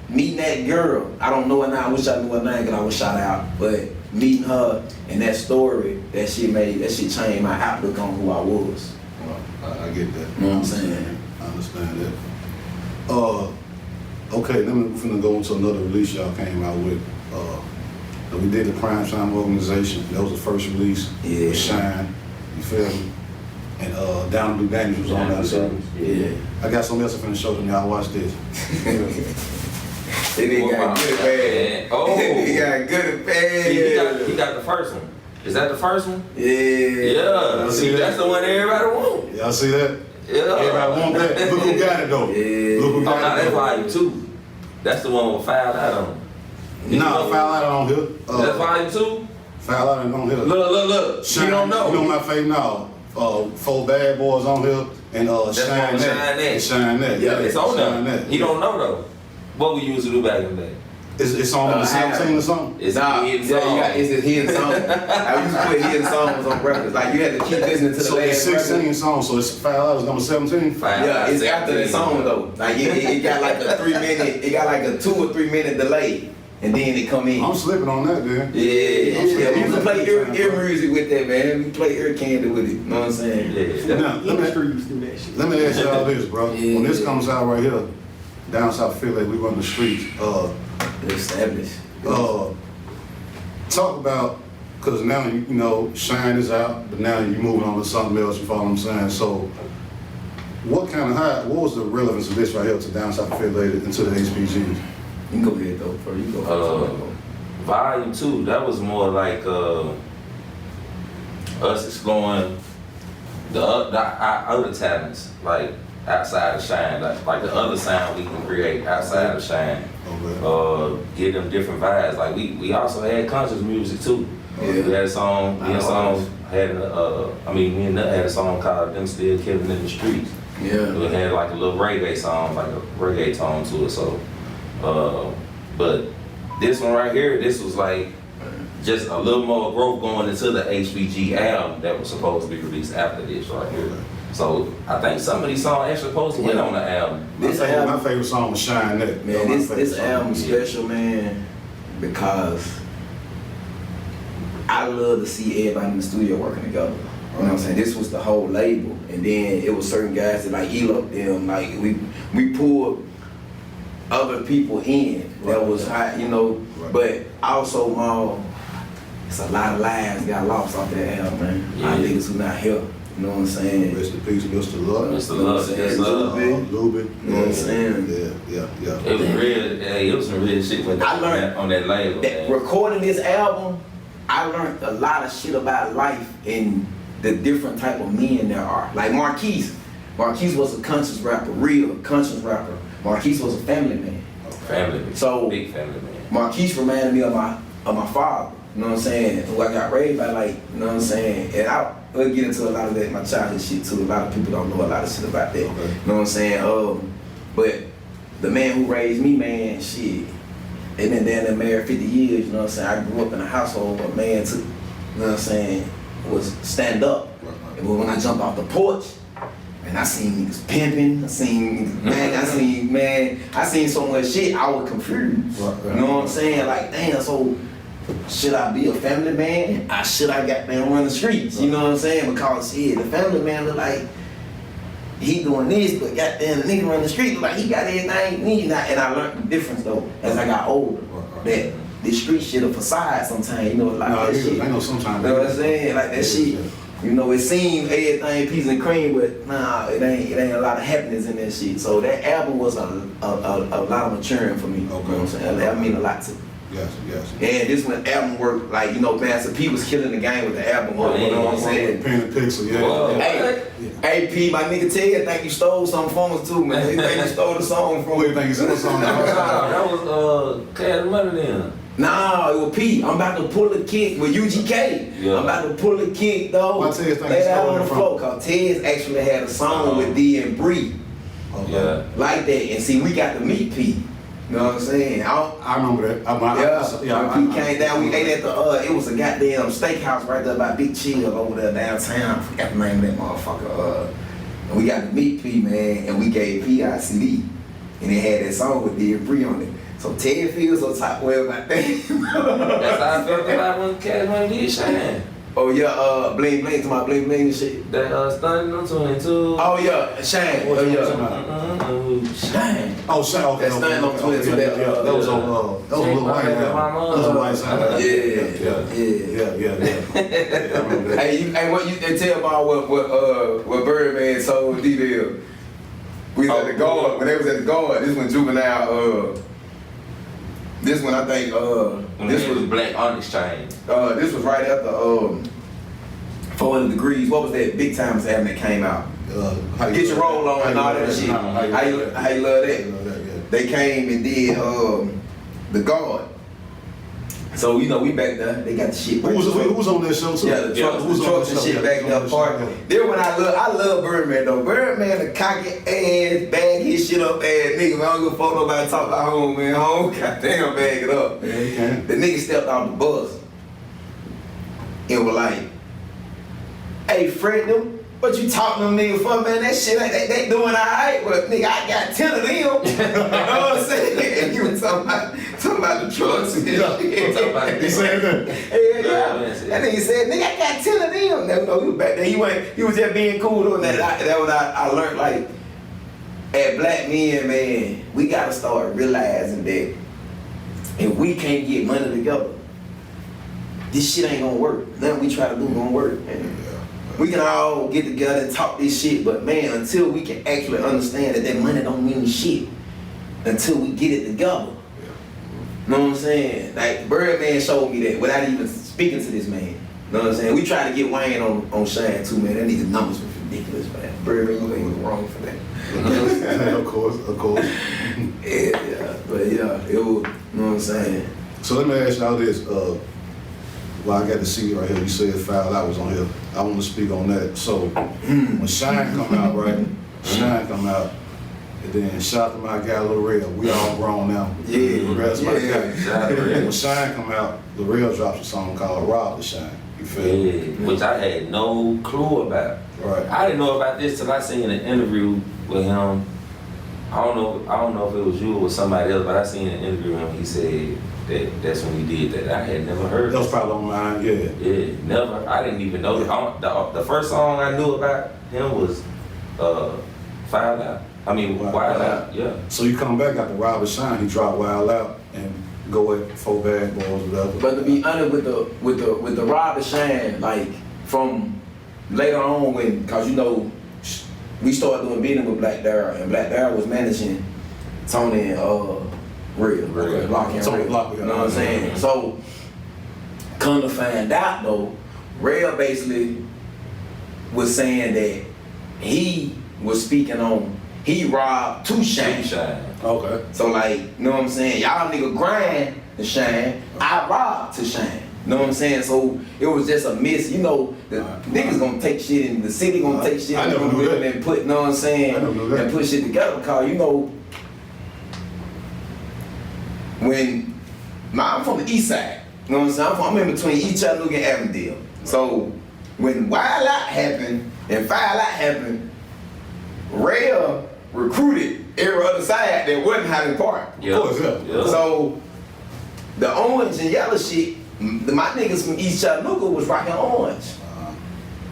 meeting that girl, I don't know her now, I wish I knew her name because I was shot out, but meeting her and that story, that shit changed my outlook on who I was. I get that. You know what I'm saying? I understand that. Okay, then we're finna go into another release y'all came out with. We did the Prime Time Organization. That was the first release. Yeah. With Shine, you feel me? And Down to Do Dangerous was on that song. Yeah. I got something else I'm finna show them. Y'all watch this. They didn't got good and bad. Oh. He got good and bad. He got the first one. Is that the first one? Yeah. Yeah. See, that's the one everybody wants. Y'all see that? Yeah. Everybody want that. Look who got it though. Yeah. Look who Oh, no, got that's it. volume 2. That's the one with Foul Out on. Nah, Foul Out on here. That's volume 2? Foul Out on here. Look. Shine, You don't know. You know my favorite now. 4 Bad Boys on here and Shine That. Shine That. Yeah, it's on Shine there. That. He don't know though. What we used to do back in the day. It's on the 17 or something? It's Nah, a hidden song. it's a hidden song. I used to put hidden songs on records. Like you had to keep listening to the So it's last 16 record. songs, so it's Foul Out is number 17? Yeah, it's after the song though. Like it got like a 3 minute, it got like a 2 or 3 minute delay, and then it come in. I'm slipping on that, then. Yeah. We used to play ear music with that, man. We play ear candy with it. You know what I'm saying? Yeah. Now, let me ask y'all this, bro. When this comes out right here, down South Philly, we run the streets. Established. Talk about, because now, you know, Shine is out, but now you're moving on to something else, you follow what I'm saying? So, what was the relevance of this right here to down South Philly and to the HPG'z? You can go ahead though, bro. You go. Volume 2, that was more like us exploring our other talents, like outside of Shine, like the other sound we can create outside of Shine. Okay. Give them different vibes. Like we also had conscious music too. Yeah. We had a song. Me and Nut had a song called "Them Still Killing in the Streets." Yeah. We had like a little reggae song, like a reggae tone to it. So, but this one right here, this was like just a little more growth going into the HPG album that was supposed to be released after this right here. So I think some of these songs actually supposed to went on the album. My favorite song was Shine That. Man, this album is special, man, because I love to see everybody in the studio working together. You know what I'm saying? This was the whole label, and then it was certain guys that like Elo them, like we pulled other people in that was hot, you know. Right. But also, it's a lot of lives got lost off that album, man. Yeah. Our niggas who not here. You know what I'm saying? Rest in peace, Mr. Love. Mr. Love, yes, Love. Lubin. You know what I'm saying? Yeah. It was real. Hey, it was some real shit with I learned on that label. That Man. recording this album, I learned a lot of shit about life and the different type of men there are. Like Marquise was a conscious rapper, real conscious rapper. Marquise was a family man. Family man. So big family man. Marquise reminded me of my father. You know what I'm saying? Who I got raised by, like, you know what I'm saying? And we'll get into a lot of that, my childhood shit too. A lot of people don't know a lot of shit about that. Okay. You know what I'm saying? But the man who raised me, man, shit, they been down there married 50 years, you know what I'm saying? I grew up in a household where a man took, you know what I'm saying, was stand up. And when I jumped off the porch, and I seen niggas pimping, I seen so much shit, I was confused. Right. You know what I'm saying? Like, damn, so should I be a family man? Should I goddamn run the streets? You know what I'm saying? Because shit, the family man look like he doing this, but goddamn the nigga run the street look like he got everything he need. And I learned the difference though as I got older. That this street shit a facade sometimes, you know, like that shit. I know sometimes. You know what I'm saying? Like that shit. You know, it seems everything peas and cream, but nah, it ain't a lot of happiness in that shit. So that album was a lot of maturing for me. You know what I'm saying? That mean a lot to me. Yes. And this when album work, like, you know, Master P was killing the game with the album work, you know what I'm saying? Pen and Pixel, yeah. Whoa. Hey, P, my nigga Ted, I think you stole something from us too, man. He think you stole the song from What do us. you think you said something? That was Cash Money then. Nah, it was P. I'm about to pull a kick with UGK. Yeah. I'm about to pull a kick, though. Why Ted's think Lay you that stole on it the from? floor, cause Ted's actually had a song with D and Bree. Yeah. Like that. And see, we got to meet P. You know what I'm saying? I remember that. When P came down, we ate at the, it was a goddamn steakhouse right there by Big Chill over there downtown. I forgot the name of that motherfucker. And we got to meet P, man, and we gave P our CD. And it had that song with D and Bree on it. So Ted feels some type of way about that. That's how I felt about when Cash Money did Shine. Oh yeah, bling bling to my bling bling and shit. That Stunning on 22. Oh yeah, Shine. Oh yeah, Shine. Oh, Shine. Okay. That Stunning on 22. That was on Lil Wayne. That was on White Side. Yeah. I remember that. Hey, what you tell about what Birdman told D-Bill? We was at the guard, when they was at the guard, this one Juvenile, this one I think, This was Black Onyx Chain. this was right after 400 Degrees. What was that Big Times album that came out? Get Your Roll On and all that shit. How you love that? Yeah. They came and did the guard. So you know we back there. They got the shit. Who was on that show too? Yeah, the trucks and shit back there park. Then when I love Birdman though. Birdman, the cocky ass, bag his shit up ass nigga. Man, I don't give a fuck nobody talk about home, man. Home, goddamn, bag it up. Yeah, he can. The nigga stepped off the bus and was like, "Hey, Fred, them, what you talking to them niggas for, man? That shit, they doing all right, but nigga, I got 10 of them." You know what I'm saying? He was talking about the trucks and shit. He said that. Yeah. That nigga said, "Nigga, I got 10 of them." No, he was back there. He was just being cool doing that. That was I learned, like, at Black Men, man, we gotta start realizing that if we can't get money together, this shit ain't gonna work. Nothing we try to do gonna work, man. We can all get together and talk this shit, but man, until we can actually understand that money don't mean shit, until we get it together. You know what I'm saying? Like, Birdman showed me that without even speaking to this man. You know what I'm saying? We tried to get Wayne on Shine too, man. That nigga numbers was ridiculous, man. Birdman, you ain't wrong for that. Of course. Yeah. But yeah, it was, you know what I'm saying? So let me ask y'all this. Well, I got the CD right here. You said 5 hours on here. I want to speak on that. So when Shine come out, right? Shine come out, and then shout to my guy Lil Rel. We all grown now. Yeah. That's my guy. Exactly. When Shine come out, Lil Rel drops a song called "Rob the Shine." You feel me? Yeah, which I had no clue about. Right. I didn't know about this till I seen an interview with him. I don't know if it was you or somebody else, but I seen an interview with him. He said that's when he did that. I had never heard. That was probably on mine. Yeah. Yeah, never. I didn't even know. The first song I knew about him was Wild Out. I mean, Wild Out. Yeah. So you come back after Rob the Shine, he dropped Wild Out and go at 4 Bad Boys, whatever. But to be honest with the Rob the Shine, like from later on when, cause you know, we started doing business with Black Dara, and Black Dara was managing Tony and Real. Block and Tony Real. Block, You know what I'm saying? So come to find out though, Real basically was saying that he was speaking on, he robbed to shine. Okay. So like, you know what I'm saying? Y'all nigga grind to shine, I rob to shine. You know what I'm saying? So it was just a miss. You know, the niggas gonna take shit in the city, gonna take shit I never knew that. and put, you know what I'm saying? I never knew that. And put shit together. Because, you know, when, I'm from the east side. You know what I'm saying? I'm in between East Chattanooga and Avondale. So when Wild Out happened and File Out happened, Rail recruited every other side that wasn't Highland Park. Yeah. Of course, yeah. So the orange and yellow shit, my niggas from East Chattanooga was rocking orange.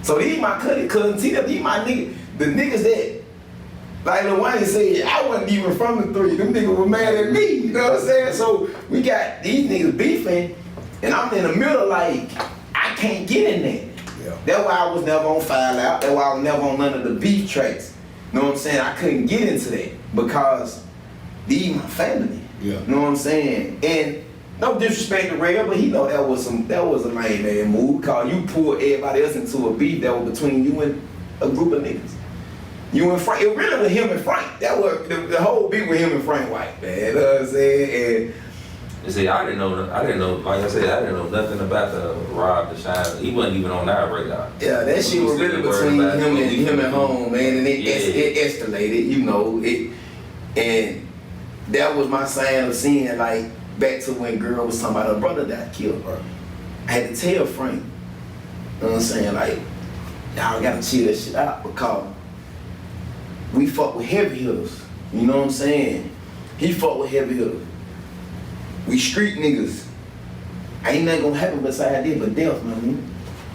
So these my cousin T, these my niggas, the niggas that, like Lil Wayne said, I wasn't even from the three. Them niggas were mad at me, you know what I'm saying? So we got these niggas beefing, and I'm in the middle like, I can't get in there. Yeah. That's why I was never on File Out. That's why I was never on none of the beef tracks. You know what I'm saying? I couldn't get into that because these my family. Yeah. You know what I'm saying? And no disrespect to Ray, but he know that was a lame man move because you pulled everybody else into a beef that was between you and a group of niggas. You and Frank, it really was him and Frank. That was the whole beef with him and Frank White, man. You know what I'm saying? And You see, I didn't know, like I said, I didn't know nothing about the Rob the Shine. He wasn't even on our radar. yeah, that shit was really between him and home, man, and it escalated, you know, and that was my sign of seeing, like, back to when girl was talking about her brother that killed her. I had to tell Frank, you know what I'm saying, like, y'all gotta chill that shit out because we fuck with heavy hitters, you know what I'm saying? He fuck with heavy hitters. We street niggas. Ain't nothing gonna happen beside this but death, man.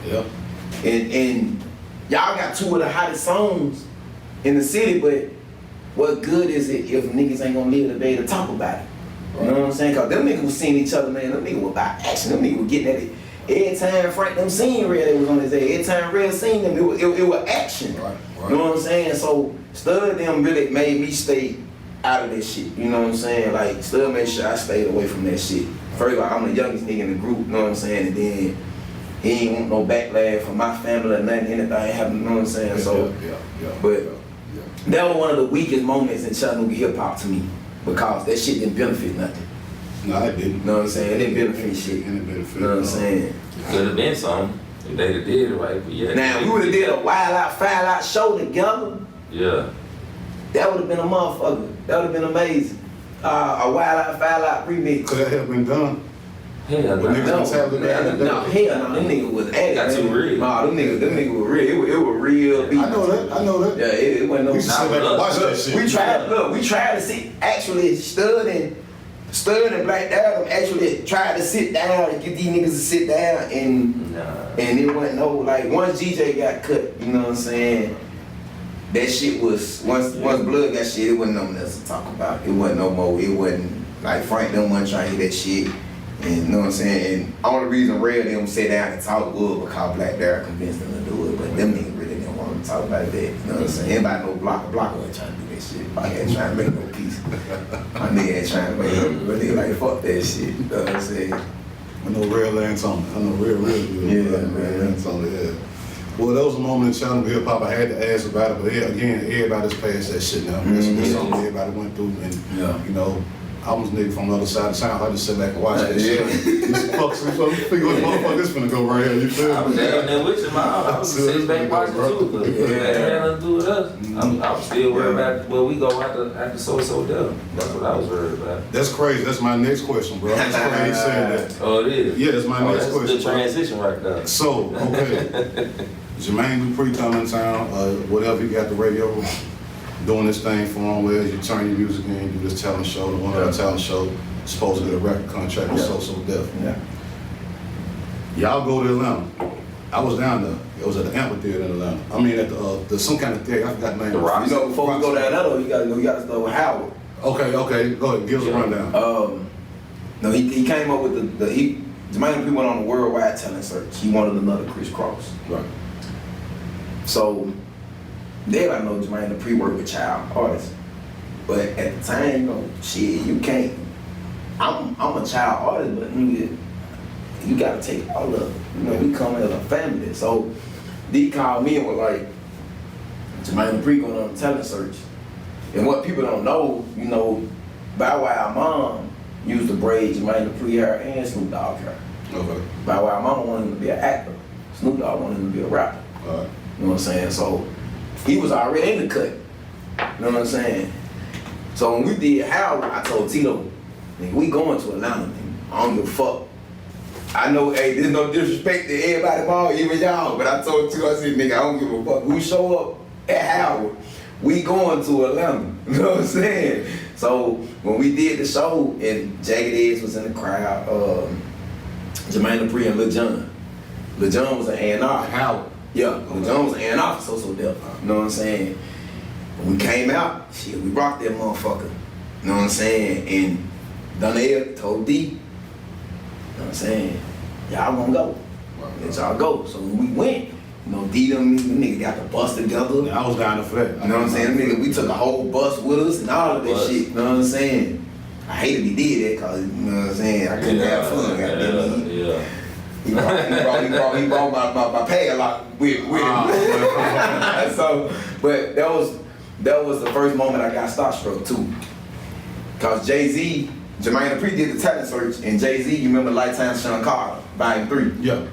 Yeah. And y'all got two of the hottest songs in the city, but what good is it if niggas ain't gonna live the day to talk about it? You know what I'm saying? Cause them niggas was seeing each other, man. Them niggas was about action. Them niggas was getting at it. Every time Frank them seen Red, they was on his head. Every time Red seen them, it was action. Right. You know what I'm saying? So Stud them really made me stay out of that shit. You know what I'm saying? Like Stud made sure I stayed away from that shit. First of all, I'm the youngest nigga in the group, you know what I'm saying? And then he ain't want no backlash from my family or nothing, anything happened, you know what I'm saying? So, but that was one of the weakest moments in Chattanooga hip hop to me because that shit didn't benefit nothing. No, it didn't. You know what I'm saying? It didn't benefit shit. It didn't benefit. You know what I'm saying? Could have been something if they'd have did it right, but yeah. Now, if we would have did a Wild Out, File Out show together, Yeah. that would have been a motherfucker. That would have been amazing. A Wild Out, File Out remix. Could that have been done? Hell But niggas no. was having that. No, hell no, them niggas was at it. Got too man. real. Nah, them niggas were real. It was real beef. I know that. Yeah, it wasn't no. We used to sit back and watch that shit. We tried to sit, actually, Stud and Black Adam actually tried to sit down and get these niggas to sit down and it wasn't no, like, once GJ got cut, you know what I'm saying? That shit was, once Blood got shit, it wasn't nothing else to talk about. It wasn't no more, it wasn't, like, Frank them wasn't trying to hear that shit. And you know what I'm saying? And only reason Red them sat down and talk was because Black Dara convinced them to do it, but them niggas really didn't want to talk about that. You know what I'm saying? Everybody know Blocker wasn't trying to do that shit. My ain't trying to make no peace. My nigga ain't trying to make no, but nigga like, fuck that shit. You know what I'm saying? I know real Lance on it. I know real good. Yeah, man. Real Lance on it, yeah. Well, that was a moment in Chattanooga hip hop I had to ask about it, but yeah, again, everybody's past that shit now. That's something everybody went through, and you know, I was a nigga from the other side of town. I just sit back and watch that shit. This fuck, so figure what motherfucker this finna go right here. You feel me? I was down there with you, man. I was sitting back watching too, but that had nothing to do with us. I was still worried about where we go after SoSo done. That's what I was worried about. That's crazy. That's my next question, bro. That's crazy you said that. Oh, it is? Yeah, that's my next that's question. That's the transition right there. So, okay. Jermaine Dupree coming in town, whatever, you got the radio doing this thing for him, where you turn your music in, you do this talent show, the one other talent show, supposed to get a record contract with SoSo Def. Yeah. Y'all go to Atlanta. I was down there. It was at the amphitheater in Atlanta. I mean, at the some kind of theater. I forgot the name. The Rock. You know, before we go to Atlanta, you gotta start with Howard. Okay. Go ahead. Give us a rundown. No, he came up with Jermaine Dupree went on a worldwide talent search. He wanted another Chris Cross. Right. So, everybody know Jermaine Dupree worked with child artists. But at the time, you know, shit, you can't. I'm a child artist, but nigga, you gotta take all of it. You know, we come as a family. So D called me and was like, Jermaine Dupri going on a talent search. And what people don't know, you know, Bow Wow mom used to braid Jermaine Dupri hair and Snoop Dogg hair. Okay. Bow Wow mama wanted him to be an actor. Snoop Dogg wanted him to be a rapper. All right. You know what I'm saying? So he was already in the cut. You know what I'm saying? So when we did Howard, I told Tito, nigga, we going to Atlanta, nigga. I don't give a fuck. I know, hey, there's no disrespect to everybody involved, even y'all, but I told Tito, I said, nigga, I don't give a fuck. We show up at Howard, we going to Atlanta. You know what I'm saying? So when we did the show, and Jagged Edge was in the crowd, Jermaine Dupri and Lil Jon. Lil Jon was an A&R. Howard. Yeah, Lil Jon was an A&R for SoSo Def. You know what I'm saying? When we came out, shit, we rocked that motherfucker. You know what I'm saying? And Donnell told D, you know what I'm saying? Y'all gonna go. Let y'all go. So when we went, you know, D them niggas got the bus together. Yeah, I was down there for that. You know what I'm saying? Nigga, we took a whole bus with us and all of that shit. You know what I'm saying? I hated he did that cause, you know what I'm saying? I couldn't have fun. Yeah. He brought my padlock with him. So, but that was the first moment I got starstruck too. Cause Jay-Z, Jermaine Dupri did the talent search, and Jay-Z, you remember Lifetime Sean Carter, Volume 3. Yeah.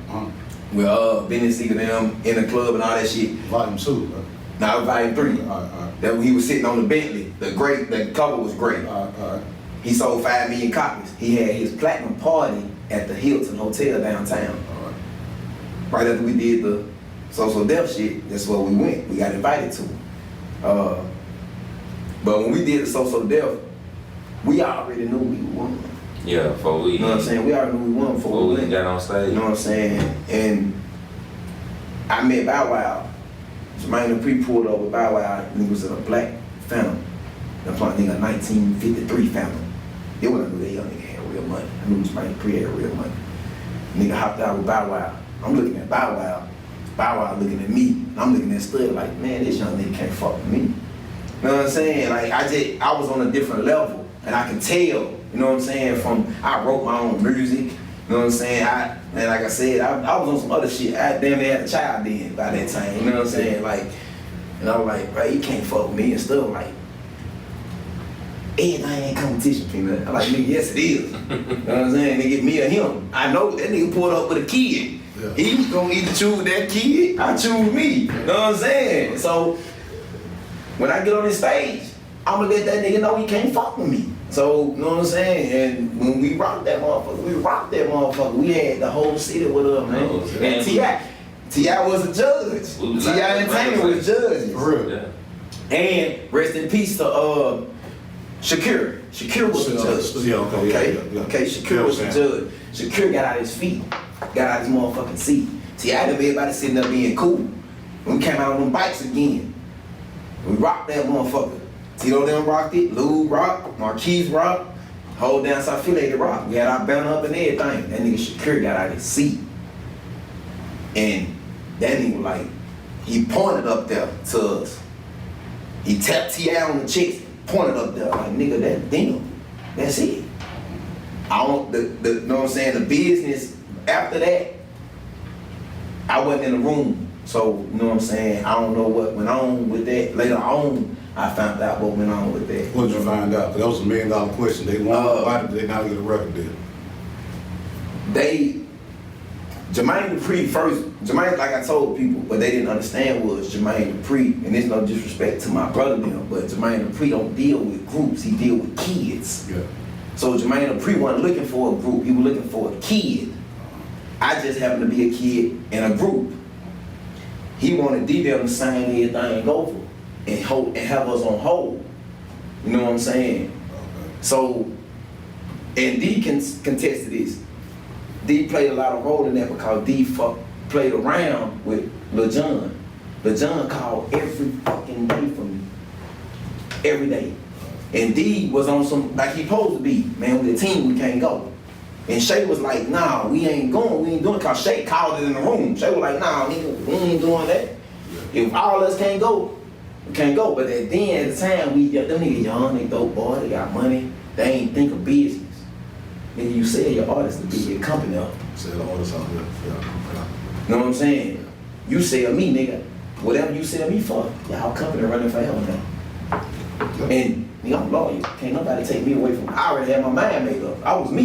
With Benny Siegel and them in the club and all that shit. Volume 2. Right? Now Volume 3. All right. That when he was sitting on the Bentley, the cover was great. All right. He sold 5 million copies. He had his platinum party at the Hilton Hotel downtown. All right. Right after we did the SoSo Def shit, that's where we went. We got invited to. But when we did the SoSo Def, we already knew we won. Yeah, before we. You know what I'm saying? We already knew we won before we went. got on stage. You know what I'm saying? And I met Bow Wow. Jermaine Dupri pulled up with Bow Wow, and he was in a black Phantom. The nigga 1953 Phantom. It wasn't knew that young nigga had real money. I knew Jermaine Dupri had real money. Nigga hopped out with Bow Wow. I'm looking at Bow Wow. Bow Wow looking at me. And I'm looking at Stud like, man, this young nigga can't fuck with me. You know what I'm saying? Like I was on a different level. And I can tell, you know what I'm saying, I wrote my own music, you know what I'm saying? And like I said, I was on some other shit. I damn near had a child then by that time, you know what I'm saying? Like, and I was like, bro, you can't fuck with me and stuff. Like, everything ain't competition, Peanut. I'm like, nigga, yes it is. You know what I'm saying? Nigga, me or him. I know that nigga pulled up with a kid. Yeah. He was gonna either choose that kid, I choose me. You know what I'm saying? So, when I get on this stage, I'm gonna let that nigga know he can't fuck with me. So, you know what I'm saying? And when we rocked that motherfucker. We had the whole city with us, man. And T.I. was a judge. T.I. Entertainment was judges. For real. Yeah. And rest in peace to Shakir. Shakir was the judge. Yeah, okay. Okay, Shakir was the judge. Shakir got out his feet. Got out his motherfucking seat. T.I. them everybody sitting up being cool. When we came out on them bikes again, we rocked that motherfucker. Tito them rocked it, Lou rocked, Marquise rocked, whole down South Philly they rocked. We had our banner up and everything. That nigga Shakir got out of his seat. And that nigga like, he pointed up there to us. He tapped T.I. on the chest, pointed up there, like nigga, that damn, that's it. I don't, you know what I'm saying, the business after that, I wasn't in the room. So, you know what I'm saying, I don't know what went on with that. Later on, I found out what went on with that. What did you find out? 'Cause that was $1 million question. They won. Why did they not get a record deal? Jermaine Dupri first, Jermaine, like I told people, what they didn't understand was Jermaine Dupri, and there's no disrespect to my brother them, but Jermaine Dupri don't deal with groups, he deal with kids. Yeah. So Jermaine Dupri wasn't looking for a group, he was looking for a kid. I just happened to be a kid in a group. He wanted D-Them to sign everything over and have us on hold. You know what I'm saying? Okay. So, and D can contest to this. D played a lot of role in that because D played around with Lil Jon. Lil Jon called every fucking day for me. Every day. And D was on some, like he supposed to be, man, with the team we can't go. And Shay was like, nah, we ain't going, we ain't doing it, cause Shay called it in the room. Shay was like, nah, nigga, we ain't doing that. If all of us can't go, we can't go. But at the end of the time, them niggas young, they dope boy, they got money, they ain't think of business. Nigga, you sell your artist to be your company up. Sell the artist out there. Yeah. You know what I'm saying? you sell me, nigga. Whatever you sell me for, y'all company running forever now. And nigga, I'm loyal. Can't nobody take me away from. I already had my mind made up. I was me.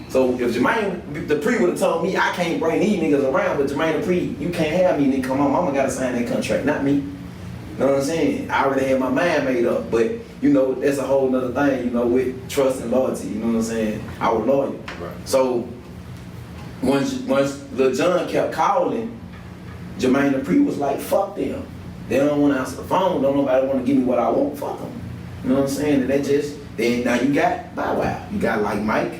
So if Jermaine Dupri would have told me I can't bring these niggas around, but Jermaine Dupri, you can't have me, nigga. Come on, mama gotta sign that contract, not me. You know what I'm saying? I already had my mind made up, but you know that's a whole nother thing. You know, with trust and loyalty. You know what I'm saying? I was loyal. Right. So once Lil Jon kept calling, Jermaine Dupri was like, "Fuck them. They don't want to answer the phone. Don't nobody want to give me what I want. Fuck them." You know what I'm saying? And that just then now you got Bow Wow. You got like Mike.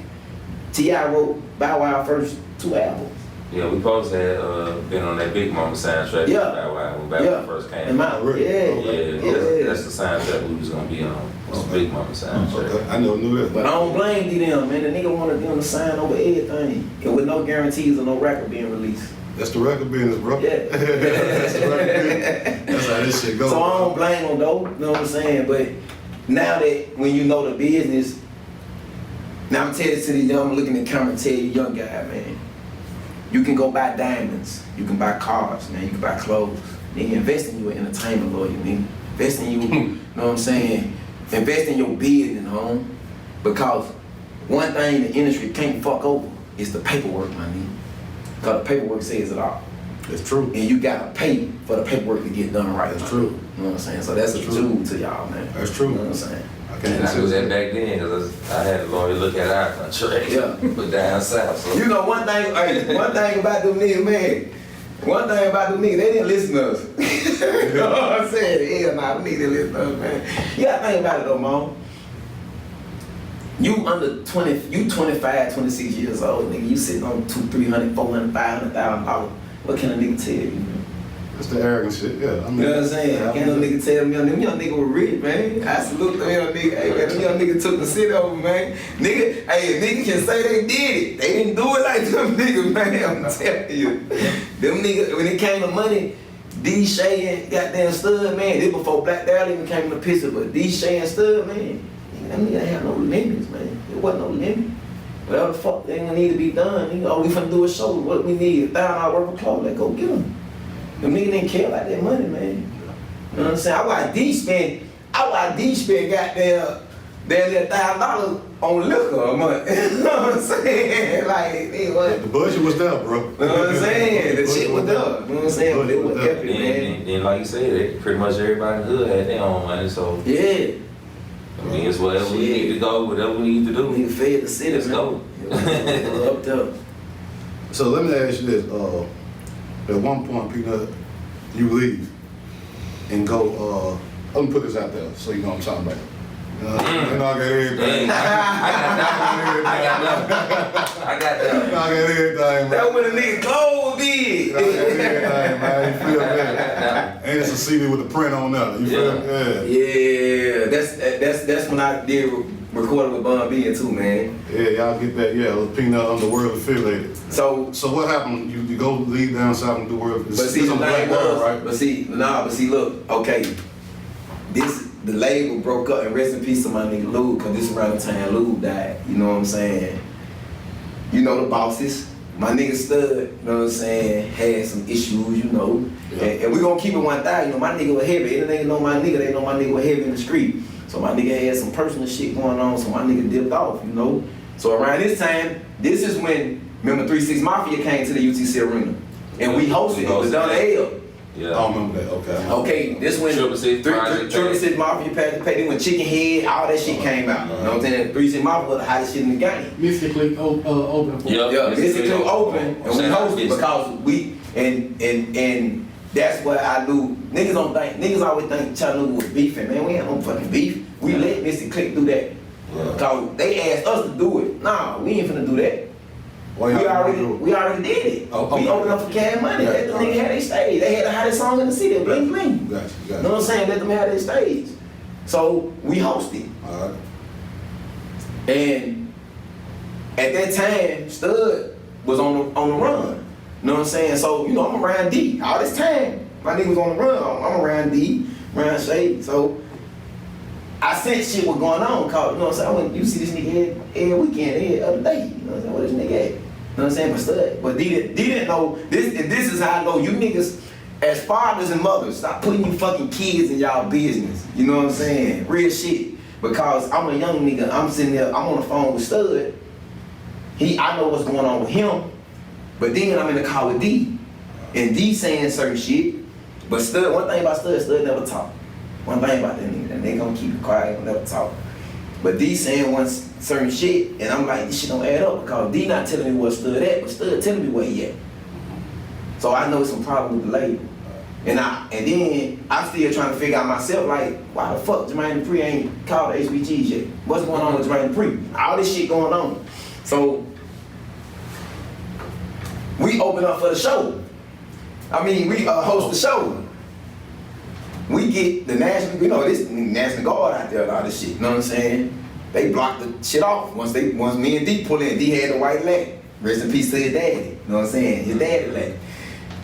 T.I. wrote Bow Wow first 2 albums. Yeah, we both had been on that Big Mama soundtrack. Yeah. Bow Wow when Bow Wow first came. That's the soundtrack we was gonna be on. Was the Big Mama soundtrack. Okay, I never knew that. But I don't blame them, man. The nigga wanted them to sign over everything, and with no guarantees or no record being released. That's the record business, bro. Yeah. That's the record business. That's how this shit goes. So I don't blame them though. You know what I'm saying? But now that when you know the business, now I'm telling to the young, I'm looking at the camera and tell you, young guy, man, you can go buy diamonds, you can buy cars, man, you can buy clothes. Nigga, invest in your entertainment lawyer, nigga. Invest in you, you know what I'm saying? Invest in your business, home. Because one thing the industry can't fuck over is the paperwork, my nigga. Because the paperwork says it all. It's true. And you gotta pay for the paperwork to get done right. That's true. You know what I'm saying? So that's a jewel to y'all, man. That's true. You know what I'm saying? And I knew that back then because I had a lawyer look at our contract. Yeah. But down south. So. You know one thing about them niggas, man. One thing about them niggas, they didn't listen to us. You know what I'm saying? Hell nah, them niggas didn't listen to us, man. You gotta think about it though, Mom. You under 20, you 25, 26 years old, nigga. You sitting on $200,000, $300,000, $400,000, $500,000. What can a nigga tell you, man? That's the arrogant shit, yeah. I mean, You know what I'm saying? yeah, Can't no nigga tell me, them young nigga were rich, man. I salute them young nigga. Hey, man, them young nigga took the city over, man. Nigga, hey, nigga can say they did it. They didn't do it like them niggas, man. I'm telling you. Them niggas, when it came to money, D. Shay and goddamn Stud, man. This before Black Dahlia even came in the picture, but D. Shay and Stud, man. Them niggas ain't have no limits, man. There wasn't no limit. Whatever the fuck they gonna need to be done, nigga. All we finna do is show what we need. $1,000 worth of clothes, let's go get them. Them niggas didn't care about that money, man. You know what I'm saying? I watched D spend goddamn $1,000 on liquor a month. You know what I'm saying? Like, nigga, what? the budget was there, bro. You know what I'm saying? The shit was there. You know what I'm saying? But it was epic, man. Then like you said, pretty much everybody in the hood had their own money, so Yeah. I mean it's whatever we need to go, whatever we need to do. Nigga fed the city, Let's man. go. Up there. So let me ask you this. At one point, Peanut, you leave and go, let me put this out there so you know what I'm talking about. You know, I got everything. I got nothing. I got I nothing. got everything, man. That when a nigga clothes did. I got everything, man. You feel me? And it's a CD with a print on there. You feel me? Yeah. Yeah, that's when I did recording with Bun B too, man. Yeah, y'all get that. Yeah, Peanut Underworld affiliated. So what happened? You go leave down south and do work. But see, the Black thing Girl, was, right? but see, look, okay. The label broke up, and rest in peace to my nigga Lou, cause this around the time Lou died. You know what I'm saying? You know the bosses. My nigga Stud, you know what I'm saying, had some issues, you know. Yeah. And we gonna keep it 1,000. You know, my nigga was heavy. Any nigga know my nigga, they know my nigga was heavy in the street. So my nigga had some personal shit going on, so my nigga dipped off, you know. So around this time, this is when, remember 3-6 Mafia came to the UTC Arena. And we hosted it. It was down the L. Yeah. I don't remember that. Okay. Okay, this when 3-6 Mafia passed the pay, then when Chicken Head, all that shit came out. You know what I'm saying? 3-6 Mafia was the hottest shit in the game. Mystically open for Yeah, Mystically open, and we hosted because we and that's what I do. Niggas always think Chattanooga was beefing, man. We ain't no fucking beef. We let Mr. Click do that. Cause they asked us to do it. Nah, we ain't finna do that. We already did it. Oh, We opened up for Cash Money. Let them niggas have their stage. They had the hottest song in the city, Bling Bling. Gotcha. You know what I'm saying? Let them have their stage. So we hosted. All right. And at that time, Stud was on the run. You know what I'm saying? So, you know, I'm around D. All this time, my nigga was on the run. I'm around D, around Shay. So I sensed shit was going on, cause, you know what I'm saying? I went, you see this nigga every weekend, every other day. You know what I'm saying? What this nigga at? You know what I'm saying? But D didn't know this, and this is how I know you niggas as fathers and mothers, stop putting you fucking kids in y'all business. You know what I'm saying? Real shit. Because I'm a young nigga, I'm sitting there, I'm on the phone with Stud. I know what's going on with him, but then I'm in the car with D. And D saying certain shit. But Stud, one thing about Stud never talk. One thing about that nigga, they gonna keep it quiet, they never talk. But D saying one certain shit, and I'm like, this shit don't add up because D not telling me where Stud at, but Stud telling me where he at. So I know it's some problem with the label. And then I'm still trying to figure out myself, like, why the fuck Jermaine Dupri ain't called the HPG'z yet? What's going on with Jermaine Dupri? All this shit going on. So we open up for the show. We host the show. We get the national, this National Guard out there and all this shit, you know what I'm saying? They blocked the shit off once me and D pull in. D had the white leg. Rest in peace to his daddy, you know what I'm saying? His daddy leg.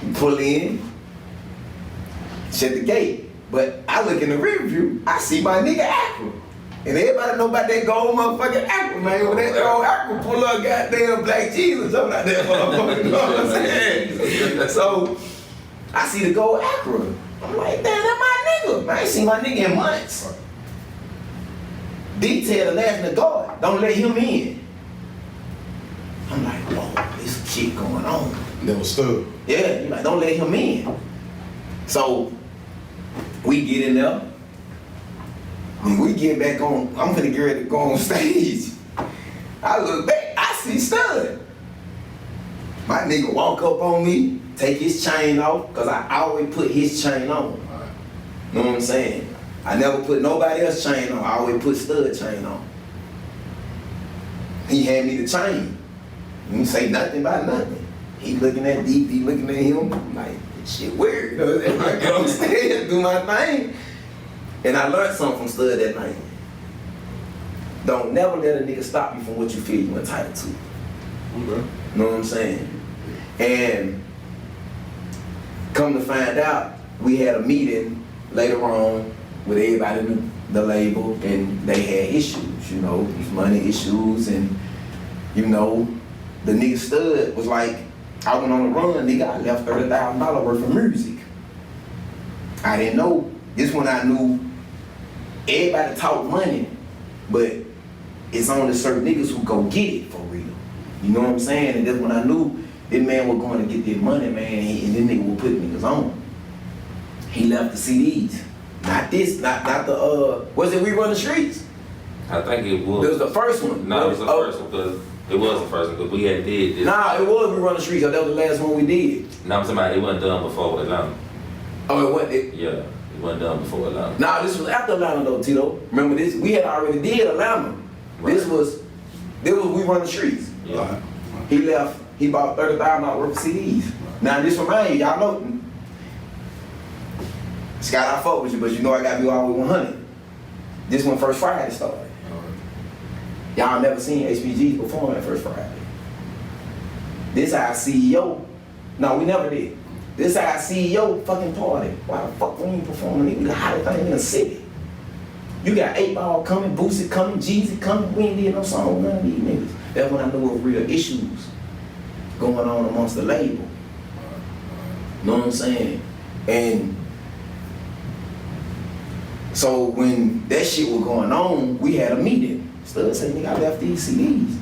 We pull in, shut the gate. But I look in the rear view, I see my nigga Aqua. And everybody know about that gold motherfucking Aqua, man. When that old Aqua pull up goddamn black Jesus, I'm not that motherfucker, you know what I'm saying? So I see the gold Aqua. I'm like, damn, that's my nigga. I ain't seen my nigga in months. D tell the National Guard, don't let him in. I'm like, whoa, this shit going on. That was Stud. Yeah, you like, don't let him in. So we get in there. And we get back on, I'm finna get ready to go on stage. I look back, I see Stud. My nigga walk up on me, take his chain off, cause I always put his chain on. You know what I'm saying? I never put nobody else's chain on, I always put Stud chain on. He had me the chain. He didn't say nothing about nothing. He looking at D, he looking at him, I'm like, this shit weird. You know what I'm saying? I get on stage, do my thing. And I learned something from Stud that night. Don't never let a nigga stop you from what you feel you're entitled to. Okay. You know what I'm saying? And come to find out, we had a meeting later on with everybody in the label, and they had issues, these money issues, and the nigga Stud was like, I went on the run, nigga, I left $30,000 worth of music. I didn't know. This when I knew everybody talk money, but it's only certain niggas who go get it for real. You know what I'm saying? And that's when I knew this man was going to get this money, man, and this nigga will put niggas on. He left the CDs. Not the, was it We Run the Streets? I think it was. It was the first one. No, it was the first one, because it was the first one, because we had did this. Nah, it was We Run the Streets, that was the last one we did. No, I'm talking about it wasn't done before Atlanta. Oh, it wasn't? Yeah, it wasn't done before Atlanta. Nah, this was after Atlanta though, Tito. Remember this? We had already did Atlanta. Right. This was We Run the Streets. Yeah. He left, he bought $30,000 worth of CDs. Now this remind you, y'all know, Scott, I fuck with you, but you know I gotta be all with 100. This when First Friday started. Y'all never seen HPG'z perform at First Friday. This our CEO. No, we never did. This our CEO fucking party. Why the fuck we ain't performing? We the hottest thing in the city. You got 8 Ball coming, Boosie coming, Jeezy coming. We ain't did no song with none of these niggas. That's when I knew of real issues going on amongst the label. Know what I'm saying? And so when that shit was going on, we had a meeting. Stud said, nigga, I left these CDs.